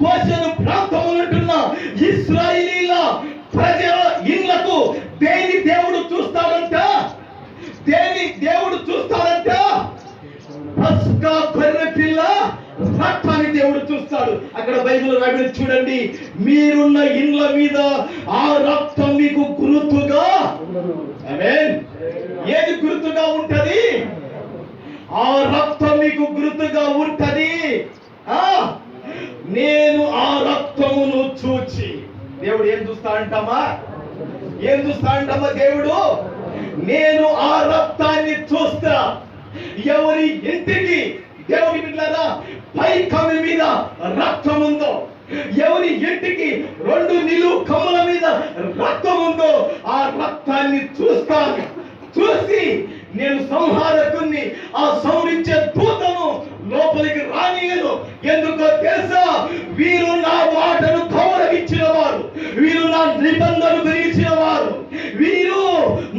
గోషెను ప్రాంతములుంటున్న ఇశ్రాయేలీల ప్రజల ఇళ్లకు దేని దేవుడు చూస్తాడంట? దేని దేవుడు బైబిల్ రాబడి చూడండి, మీరున్న ఇండ్ల మీద ఆ రక్తం మీకు గుర్తుగా, ఆమేన్, ఏది గుర్తుగా ఉంటది? ఆ రక్తం మీకు గుర్తుగా ఉంటది. నేను ఆ రక్తమును చూచి, దేవుడు ఏం చూస్తా అంటామా? ఏం చూస్తా అంటామా? దేవుడు, నేను ఆ రక్తాన్ని చూస్తా. ఎవరి ఇంటికి, దేవుని బిడ్డలారా, పై కమ్మి మీద రక్తం ఉందో, ఎవరి ఇంటికి 2 నిలువు కమ్ముల మీద రక్తం ఉందో, ఆ రక్తాన్ని చూస్తాను. చూసి నేను సంహారకుణ్ణి, ఆ సంహరించే దూతను లోపలికి రానియను. ఎందుకో తెలుసా? వీరు నా మాటను గౌరవించిన వారు, వీరు నా నిబంధనలు గ్రహించిన వారు, వీరు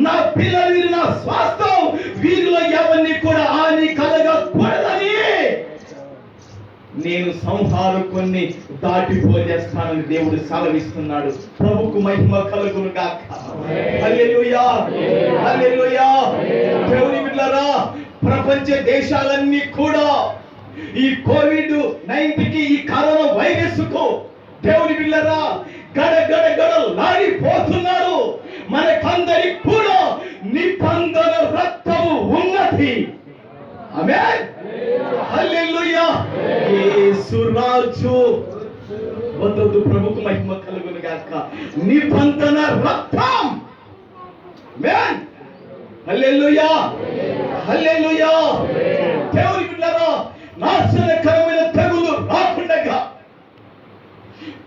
నా పిల్లలు, వీరు నా స్వాస్థ్యం, వీరిలో ఎవరిని కూడా హాని కలగకూడదని నేను సంహారకుణ్ణి దాటిపోజేస్తానని దేవుడు సెలవిస్తున్నాడు. ప్రభుకు మహిమ కలుగును గాక. హల్లెలూయా, హల్లెలూయా. దేవుని బిడ్డలారా, ప్రపంచ దేశాలన్నీ కూడా ఈ కోవిడ్-19 ఈ కరోనా వైరస్ కు, దేవుని బిడ్డలారా, గడగడలాడిపోతున్నారు. మనకందరికి కూడా నిబంధన రక్తము ఉన్నది. ఆమేన్, హల్లెలూయా. యేసు రాజు వదదు. ప్రభుకు మహిమ కలుగును గాక. నిబంధన రక్తం. ఆమేన్, హల్లెలూయా, హల్లెలూయా. దేవుని బిడ్డలారా, నాశనకరమైన తెగులు రాకుండగా,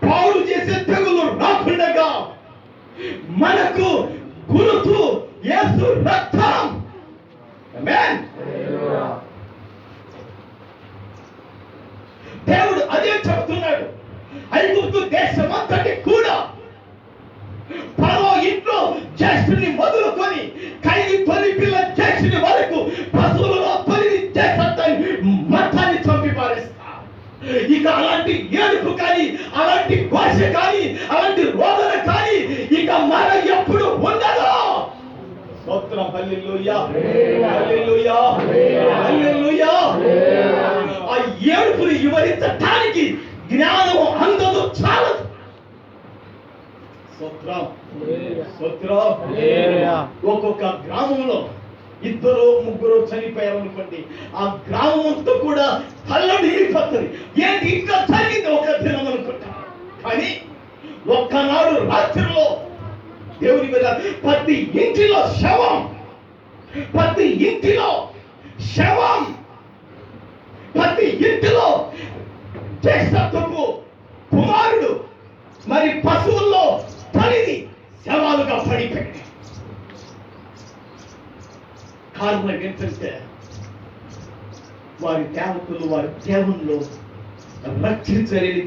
పాడు చేసే తెగులు రాకుండగా మనకు గుర్తు యేసు రక్తం. ఆమేన్. దేవుడు అదే చెబుతున్నాడు. ఐగుప్తు దేశమంతటి కూడా ఫరో ఇంట్లో జ్యేష్ఠుని మొదలుకొని ఖైదీ తొలి పిల్ల జ్యేష్ఠుని వరకు పశువులలో తొలి జ్యేష్ఠాన్ని మొత్తాన్ని చంపి పారేస్తా. ఇక అలాంటి ఏడుపు కానీ, అలాంటి ఘోష కానీ, అలాంటి రోదన కానీ ఇక మన ఎప్పుడు ఉండదు. స్తోత్రం, హల్లెలూయా, హల్లెలూయా, హల్లెలూయా. ఆ ఏడుపుని వివరించడానికి జ్ఞానం అందదు, చాలదు. స్తోత్రం, స్తోత్రం. ఒక్కొక్క గ్రామంలో 2-3 చనిపోయారు అనుకోండి, ఆ గ్రామం అంతా కూడా తల్లడిల్లిపోతుంది. ఏంటి ఇంకా జరిగింది ఒక దినం అనుకుంటా. కానీ ఒక్కనాడు రాత్రిలో దేవుని మీద ప్రతి ఇంటిలో శవం, ప్రతి ఇంటిలో శవం, ప్రతి ఇంటిలో జ్యేష్ఠత్వపు కుమారుడు, మరి పశువుల్లో తల్లిని శవాలుగా పడిపోయింది. కారణం ఏంటంటే వారి దేవతలు, వారి దేవుళ్ళు రక్షించలేని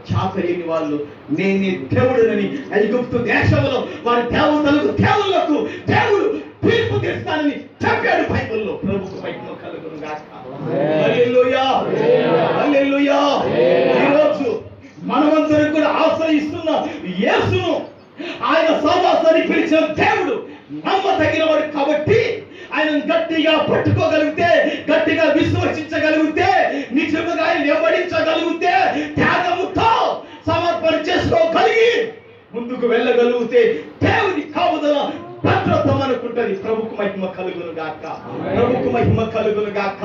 చాతలేని వాళ్ళు, నేనే దేవుడునని ఐగుప్తు దేశంలో వారి దేవుళ్లకు దేవుడు తీర్పు తీస్తానని చెప్పాడు బైబిల్లో. ప్రభుకు మహిమ కలుగును గాక. హల్లెలూయా, హల్లెలూయా. ఈరోజు మనమందరం కూడా ఆశ్రయిస్తున్న యేసును, ఆయన సహవాసాన్ని పిలిచిన దేవుడు నమ్మదగినవాడు కాబట్టి ఆయన గట్టిగా పట్టుకోగలిగితే, గట్టిగా విశ్వసించగలిగితే, నిజంగా ఆయన వెంబడించగలిగితే, త్యాగముతో సమర్పణ చేసుకోగలిగి ముందుకు వెళ్ళగలిగితే దేవుని కాపుదల భద్రత మనకుంటది. ప్రభుకు మహిమ కలుగును గాక. ప్రభుకు మహిమ కలుగును గాక.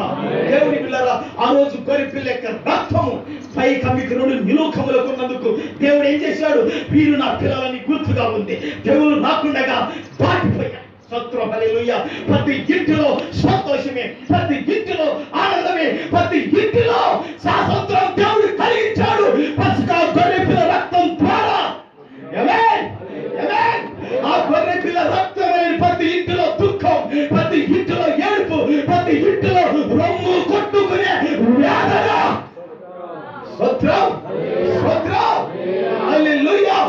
దేవుని పిల్లరా, ఆ రోజు గొర్రె పిల్ల యొక్క రక్తము పై కమ్మికి 2 నిలువు కమ్ములకు ఉన్నందుకు దేవుడు ఏం చేశాడు? వీరు నా పిల్లలని గుర్తుగా ఉంది. దేవుడు రాకుండగా దాటిపోయాడు. స్తోత్రం, హల్లెలూయా. ప్రతి ఇంటిలో సంతోషమే, ప్రతి ఇంటిలో ఆనందమే, ప్రతి ఇంటిలో స్వాతంత్రం దేవుడు కలిగించాడు పసుకా గొర్రె పిల్ల రక్తం ద్వారా. ఆమేన్, ఆమేన్. ఆ గొర్రె పిల్ల రక్తం అనేది ప్రతి ఇంటిలో దుఃఖం, ప్రతి ఇంటిలో ఏడుపు, ప్రతి ఇంటిలో రొమ్ము కొట్టుకునే వేదన. స్తోత్రం, స్తోత్రం, హల్లెలూయా,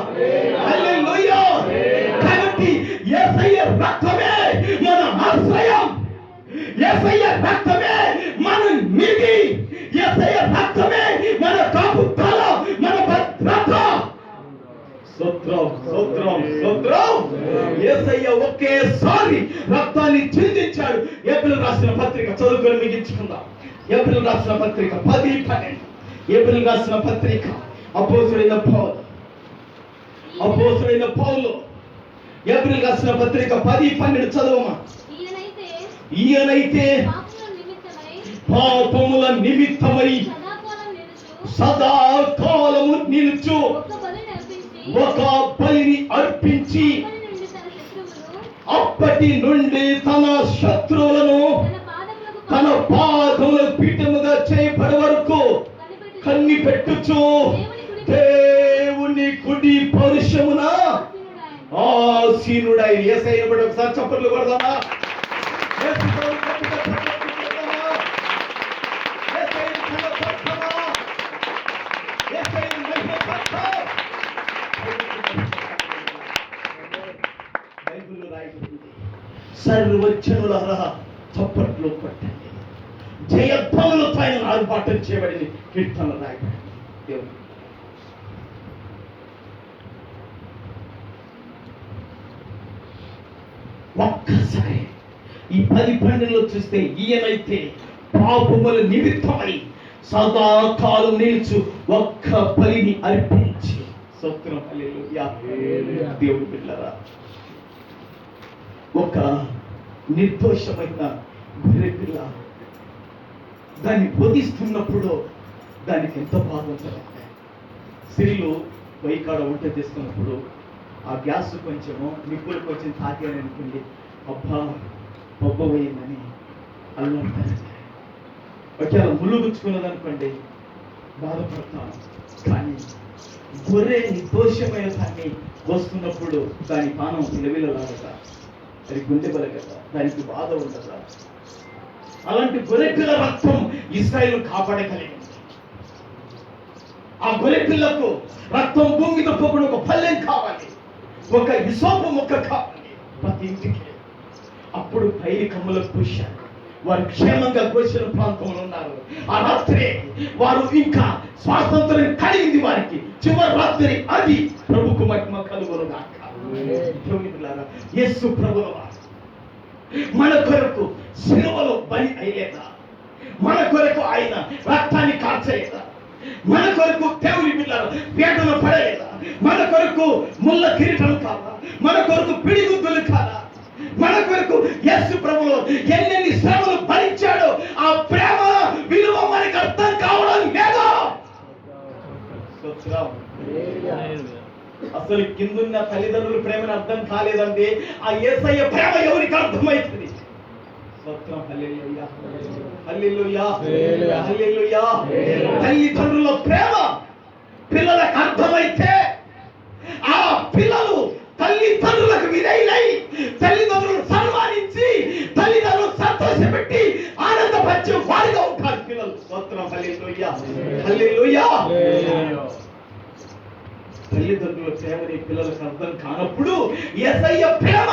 హల్లెలూయా. కాబట్టి యేసయ్య రక్తమే మన ఆశ్రయం, యేసయ్య రక్తమే మన నిధి, యేసయ్య రక్తమే మన కాపుదల, మన భద్రత. స్తోత్రం, స్తోత్రం, స్తోత్రం. యేసయ్య ఒకేసారి రక్తాన్ని చిందించాడు. ఏప్రిల్ రాసిన పత్రిక చదువుకొని ముగించుకుందాం. ఏప్రిల్ రాసిన పత్రిక 10:12. ఏప్రిల్ రాసిన పత్రిక అపోస్తుడైన పౌలు ఏప్రిల్ రాసిన పత్రిక 10-12 చదవమా. ఈయనైతే పాపముల నిమిత్తమై సదాకాలము నిలుచు ఒక బలిని అర్పించి అప్పటి నుండి తన శత్రువులను తన పాదముల పీఠముగా చేయబడే వరకు కనిపెట్టుచు దేవుని కుడి పరుషమున ఆసీనుడై. యేసయ్య బట్టి ఒకసారి చప్పట్లు కొడదామా. సర్వజనులారా చప్పట్లు కొట్టండి, జయధ్వనులతో ఆయన ఆర్భాటం చేయబడింది. కీర్తన రాయబడింది. దేవుడు ఒక్కసారి ఈ 10-12 చూస్తే ఈయనైతే పాపముల నిమిత్తమై సదాకాలం నిలుచు ఒక్క బలిని అర్పించి. స్తోత్రం హల్లెలూయా. దేవుని బిడ్డలారా, ఒక నిర్దోషమైన గొర్రె పిల్ల దాన్ని బోధిస్తున్నప్పుడు దానికి ఎంత బాధ ఉంటుందంటే, స్త్రీలు వైకాడ వంట చేస్తున్నప్పుడు ఆ గ్యాస్ కొంచెము నిప్పులు కొంచెం తాకాని అనుకోండి, అబ్బా పొబ్బపోయిందని అల్లంటారు. ఒకవేళ ముళ్ళు గుచ్చుకున్నదనుకోండి బాధపడతాను. కానీ గొర్రె నిర్దోషమైన దాన్ని వస్తున్నప్పుడు దాని పానం విలవిలలాడదా, అది గుండె బలగదా, దానికి బాధ ఉండదా. అలాంటి గొర్రె పిల్ల రక్తం ఇశ్రాయేలు కాపాడగలిగింది. ఆ గొర్రె పిల్లకు రక్తం భూమి తప్పకుండా ఒక పల్లెం కావాలి, ఒక హిసోపు మొక్క కావాలి ప్రతి ఇంటికి. అప్పుడు పైరి కమ్ములకు పూశారు. వారు క్షేమంగా గోచర ప్రాంతంలో ఉన్నారు. ఆ రాత్రి వారు ఇంకా స్వాతంత్రం కలిగింది వారికి. చివరి రాత్రి అది ప్రభుకు మహిమ కలుగునుగాక. యేసు ప్రభుల వారు మన కొరకు సిలువలో బలి అయ్యేదా? మన కొరకు ఆయన రక్తాన్ని కార్చలేదా? మన కొరకు దేవుని పిల్లలు వేటలో పడలేదా? మన కొరకు ముళ్ళ కిరీటం కాదా? మన కొరకు పిడిగుద్దులు కాదా? మన కొరకు యేసు ప్రభువు ఎన్నెన్ని శ్రమలు భరించాడో ఆ ప్రేమ విలువ మనకు అర్థం కావడం లేదా? అసలు కిందున్న తల్లిదండ్రుల ప్రేమను అర్థం కాలేదంటే ఆ యేసయ్య ప్రేమ ఎవరికి అర్థమవుతుంది? స్తోత్రం హల్లెలూయా, హల్లెలూయా, హల్లెలూయా. తల్లిదండ్రుల ప్రేమ పిల్లలకు అర్థమైతే ఆ పిల్లలు తల్లిదండ్రులకు విధేయులై తల్లిదండ్రులను సన్మానించి తల్లిదండ్రులు సంతోషపెట్టి ఆనందపరిచే వారిగా ఉంటారు పిల్లలు. స్తోత్రం హల్లెలూయా, హల్లెలూయా. తల్లిదండ్రుల ప్రేమని పిల్లలకు అర్థం కానప్పుడు యేసయ్య ప్రేమ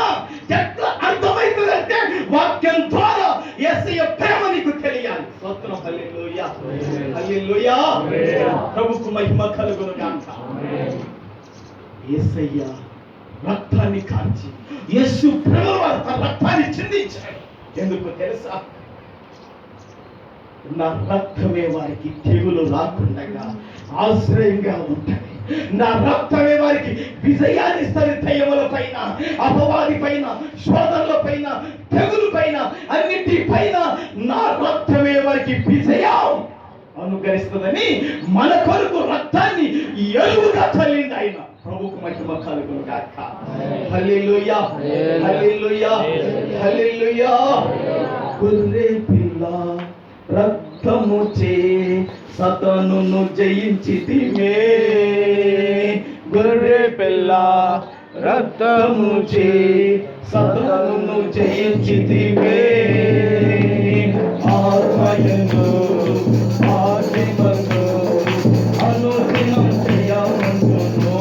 ఎట్లా అర్థమవుతుందంటే వాక్యం ద్వారా యేసయ్య ప్రేమ నీకు తెలియాలి. స్తోత్రం హల్లెలూయా, హల్లెలూయా. ప్రభువుకు మహిమ కలుగునుగాక. యేసయ్య రక్తాన్ని కాల్చి యేసు ప్రేమ తన రక్తాన్ని చిందించాడు. ఎందుకు తెలుసా? నా రక్తమే వారికి తెగులు రాకుండా ఆశ్రయంగా ఉంటుంది. నా రక్తమే వారికి విజయాన్ని ఇస్తుంది. దయ్యముల పైన, అపవాది పైన, శోధనల పైన, తెగులు పైన, అన్నిటి పైన నా రక్తమే వారికి విజయం అనుగ్రహిస్తుందని మన కొరకు రక్తాన్ని ఎలుగుగా చల్లింది ఆయన. ప్రభువుకు మహిమ కలుగునుగాక. హల్లెలూయా, హల్లెలూయా, హల్లెలూయా. గొర్రె పిల్ల రక్తముచే సతనును జయించితిమే. గొర్రె పిల్ల రక్తముచే సతనును జయించితిమే. ఆత్మయందు ఆత్మయందు అనుదినం చేయమందును.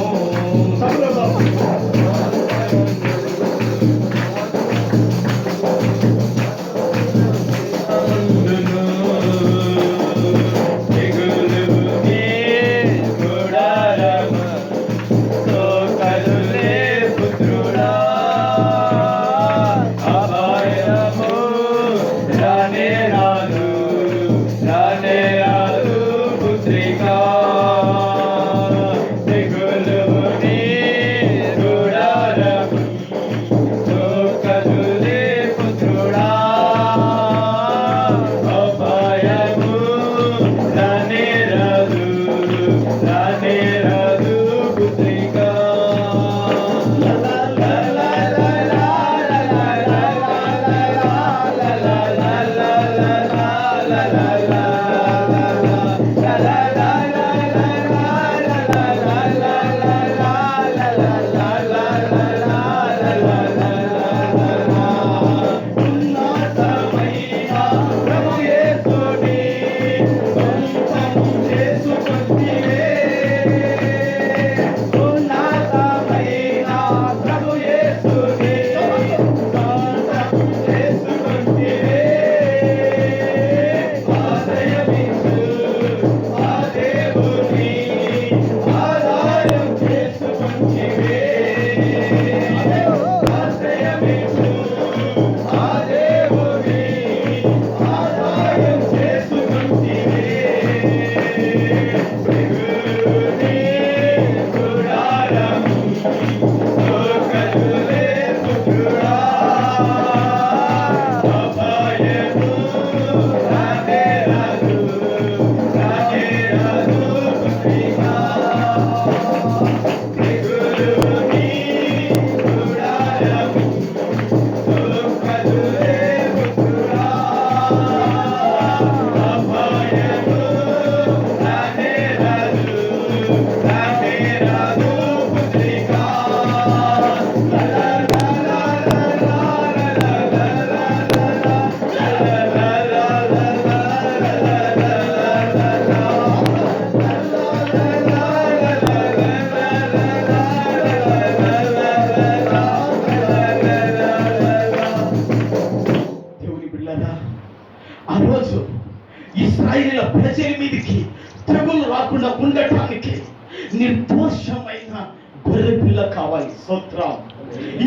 ఉండటానికి నిర్దోషమైన గొర్రె పిల్ల కావాలి. స్తోత్రం.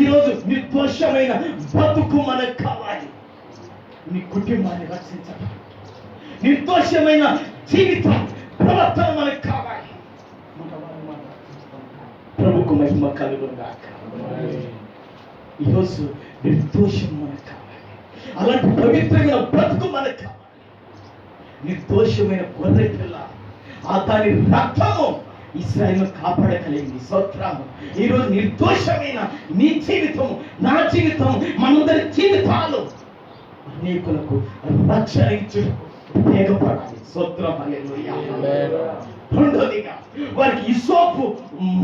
ఈరోజు నిర్దోషమైన బతుకు మనకు కావాలి. నీ కుటుంబాన్ని రక్షించడం, నిర్దోషమైన జీవితం ప్రవర్తన మనకు కావాలి. ప్రభుకు మహిమ కలుగునుగాక. ఈరోజు నిర్దోషం మనకు కావాలి. అలాంటి పవిత్రమైన బ్రతుకు మనకు కావాలి. నిర్దోషమైన గొర్రె పిల్ల, దాని రక్తము ఇశ్రాయేలును కాపాడగలిగింది. స్తోత్రము. ఈరోజు నిర్దోషమైన నీ జీవితం, నా జీవితం, మనందరి జీవితాలు అనేకులకు రక్షణ ఇచ్చి ఉపయోగపడాలి. స్తోత్రం. హల్లెలూయా. రెండోదిగా వారికి హిస్సోపు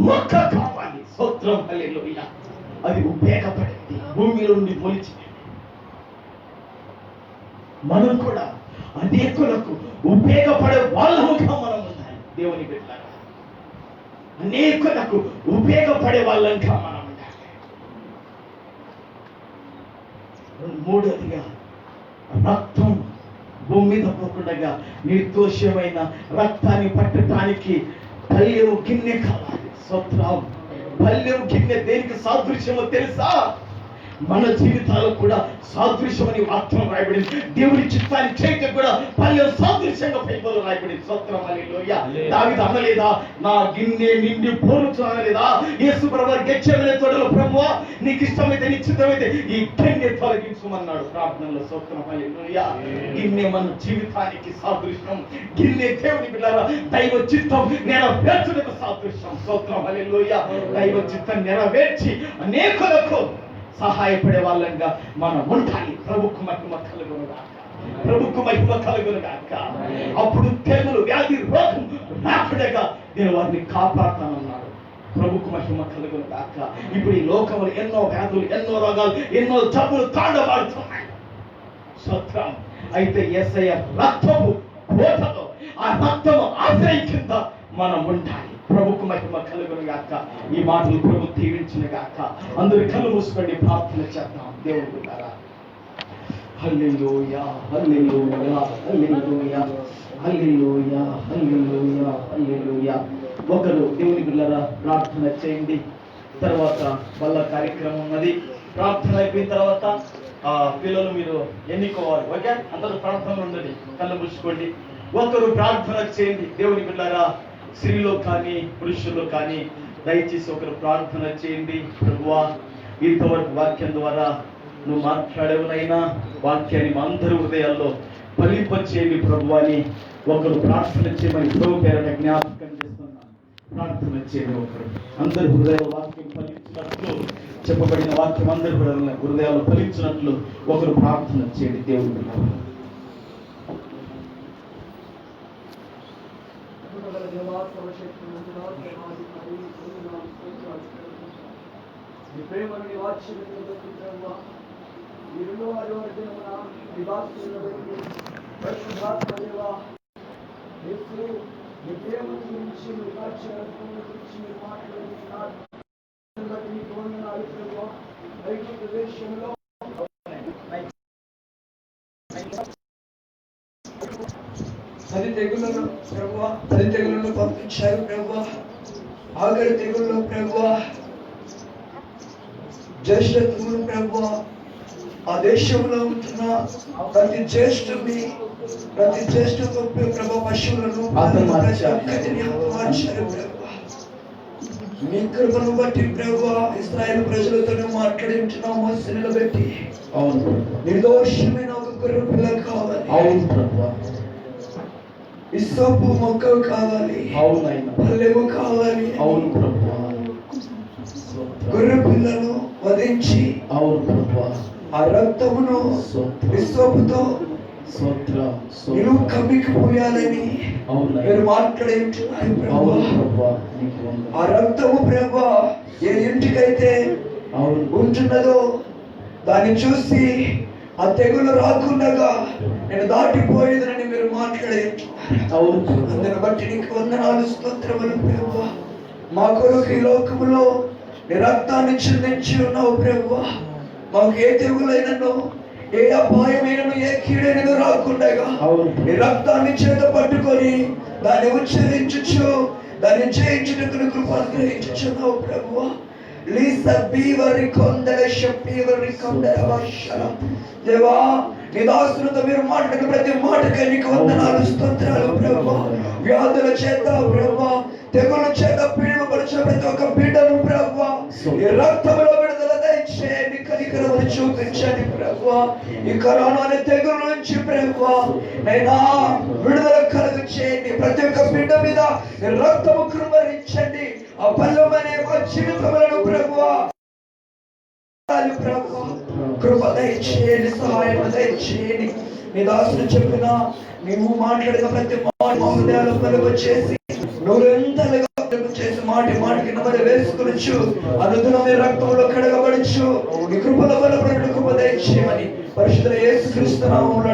మొక్క కావాలి. స్తోత్రం. హల్లెలూయా. అది ఉపయోగపడింది, భూమిలో నుండి మొలిచి. మనం కూడా అనేకులకు ఉపయోగపడే వాళ్ళముగా మనం ఉండాలి. దేవుని బిడ్డలారా, అనేకులకు ఉపయోగపడే వాళ్ళంగా మనం ఉండాలి. మూడోదిగా రక్తం భూమి మీద పోకుండా నిర్దోషమైన రక్తాన్ని పట్టడానికి పల్లెము గిన్నె కావాలి. స్తోత్రం. పల్లెము గిన్నె దేనికి సాదృశ్యమో తెలుసా? మన జీవితాలు కూడా సాదృశ్యమని వాక్యం రాయబడింది. దేవుని చిత్తాన్ని చేయటం కూడా పల్లె సాదృశ్యంగా బైబిల్లో రాయబడింది. స్తోత్రం. హల్లెలూయా. దావీదు అనలేదా, నా గిన్నె నిండి పోరుచు అనలేదా? యేసు ప్రభువు గెత్సేమనే తోటలో, ప్రభువా నీకు ఇష్టమైతే, నిశ్చితమైతే ఈ గిన్నె తొలగించమన్నాడు ప్రార్థనలో. స్తోత్రం. హల్లెలూయా. గిన్నె మన జీవితానికి సాదృశ్యం. గిన్నె దేవుని బిడ్డలారా దైవ చిత్తం నెరవేర్చుటకు సాదృశ్యం. స్తోత్రం. హల్లెలూయా. దైవ చిత్తం నెరవేర్చి అనేకులకు సహాయపడే వాళ్ళంగా మనం ఉండాలి. ప్రభుకు మహిమ కలుగునుగాక. ప్రభుకు మహిమ కలుగునుగాక. అప్పుడు తెగులు, వ్యాధి, రోగం రాకుండా నేను వారిని కాపాడుతానన్నాడు. ప్రభుకు మహిమ కలుగునుగాక. ఇప్పుడు ఈ లోకంలో ఎన్నో వ్యాధులు, ఎన్నో రోగాలు, ఎన్నో జబ్బులు తాండవాడుతున్నాయి. సత్యం. అయితే యేసయ్య రక్తము కోటలో, ఆ రక్తము ఆశ్రయం కింద మనం ఉండాలి. ప్రభుకు మహిమ కలుగునుగాక. ఈ మాటలు ప్రభు దీవించునుగాక. అందరూ కళ్ళు మూసుకొని ప్రార్థన చేద్దాం. దేవుని బిడ్డలారా, హల్లెలూయా, హల్లెలూయా, హల్లెలూయా, హల్లెలూయా, హల్లెలూయా, హల్లెలూయా. ఒకరు దేవుని బిడ్డలారా ప్రార్థన చేయండి. తర్వాత వాళ్ళ కార్యక్రమం ఉన్నది. ప్రార్థన అయిపోయిన తర్వాత పిల్లలు మీరు ఎన్నుకోవాలి. ఓకే, అందరూ ప్రార్థనలు ఉండండి. కళ్ళు మూసుకోండి. ఒకరు ప్రార్థన చేయండి. దేవుని బిడ్డలారా, స్త్రీలో కానీ పురుషుల్లో కానీ దయచేసి ఒకరు ప్రార్థన చేయండి. ప్రభువా, ఇంతవరకు వాక్యం ద్వారా నువ్వు మాట్లాడేవనైనా వాక్యాన్ని మా అందరి హృదయాల్లో ఫలింపచేయండి ప్రభువా అని ఒకరు ప్రార్థన చేయమని ప్రభు పేరట జ్ఞాపకం చేస్తున్నాను. ప్రార్థన చేయండి. ఒకరు అందరి హృదయ వాక్యం ఫలించినట్లు, చెప్పబడిన వాక్యం అందరి హృదయాల్లో ఫలించినట్లు ఒకరు ప్రార్థన చేయండి. దేవుడు ప్రేమని వాక్యం ఈ రెండో ఆదివారం వివాహం పరిశుద్ధాత్మదేవా, యేసు నీ ప్రేమను గురించి, నీ వాక్యాల గురించి మీరు మాట్లాడుతున్నారు. నీకు వందనాలు ప్రభువా. ఐగుప్తు దేశంలో పది తెగులను ప్రభువా, 10 తెగులను పంపించారు ప్రభువా. ఆఖరి తెగుల్లో ప్రభువా జ్యేష్ఠత్వములు ప్రభువా, ఆ దేశంలో ఉంటున్న ప్రతి జ్యేష్ఠుని, ప్రతి జ్యేష్ఠకు ప్రభు పశువులను మార్చారు ప్రభువా. మీ కృపను బట్టి ప్రభువా ఇశ్రాయేలు ప్రజలతో మాట్లాడి ఉంటున్నాం. మోసి నిలబెట్టి నిర్దోషమైన ఒక గొర్రె పిల్ల కావాలి. అవును ప్రభువా. హిస్సోపు మొక్కలు కావాలి. అవునైనా పల్లెము కావాలి. అవును ప్రభువా. గొర్రె పిల్లను వధించి, అవును ప్రభువా, ఆ రక్తమును హిస్సోపుతో నిలువు కమ్మికి పోయాలని మీరు మాట్లాడే ప్రభువా. ఆ రక్తము ప్రభువా ఏ ఇంటికైతే ఉంటున్నదో దాన్ని చూసి ఆ తెగులు రాకుండా నేను దాటిపోయేదని మీరు మాట్లాడే. అందుని బట్టి నీకు వందనాలు, స్తోత్రములు ప్రభువా. మా కొరకు ఈ లోకములో నీ రక్తాన్ని చిందించి ఉన్నావు ప్రభువా. మాకు ఏ తెగులైనను, ఏ అపాయమైనను, ఏ కీడైనను రాకుండా నీ రక్తాన్ని చేత పట్టుకొని దాన్ని ఉచ్చరించుచు దాన్ని జయించుటకు కృప అనుగ్రహించుచున్నావు ప్రభువా. దేవా, నీ దాసులతో మీరు మాట్లాడిన ప్రతి మాటకే నీకు వందనాలు, స్తోత్రాలు ప్రభువా. వ్యాధుల చేత ప్రభువా, తెగుల చేత పీడిపరిచిన ప్రతి ఒక్క బిడ్డను ప్రభువా, ఈ రక్తంలో విడుదల దయచేయండి, కనికరమును చూపించండి ప్రభువా. ఈ కరోనా అనే తెగుల నుంచి ప్రభువా నైనా విడుదల కలుగు చేయండి. ప్రతి ఒక్క బిడ్డ మీద రక్తము కృమరించండి. ఆ పల్లమనే మా జీవితములను ప్రభువా కృప దయచేయండి, సహాయం దయచేయండి. నీ దాసులు చెప్పిన నీవు మాట్లాడిన ప్రతి మాట మా హృదయాలు కలుగు చేసి నూరెంతలుగా చేసి మాటికి నమ్మని వేసుకొనొచ్చు, అనుదినం నీ రక్తంలో కడగబడచ్చు. నీ కృపల బలపడిన కృప దయచేయమని పరిశుద్ధ యేసుక్రీస్తు నామములో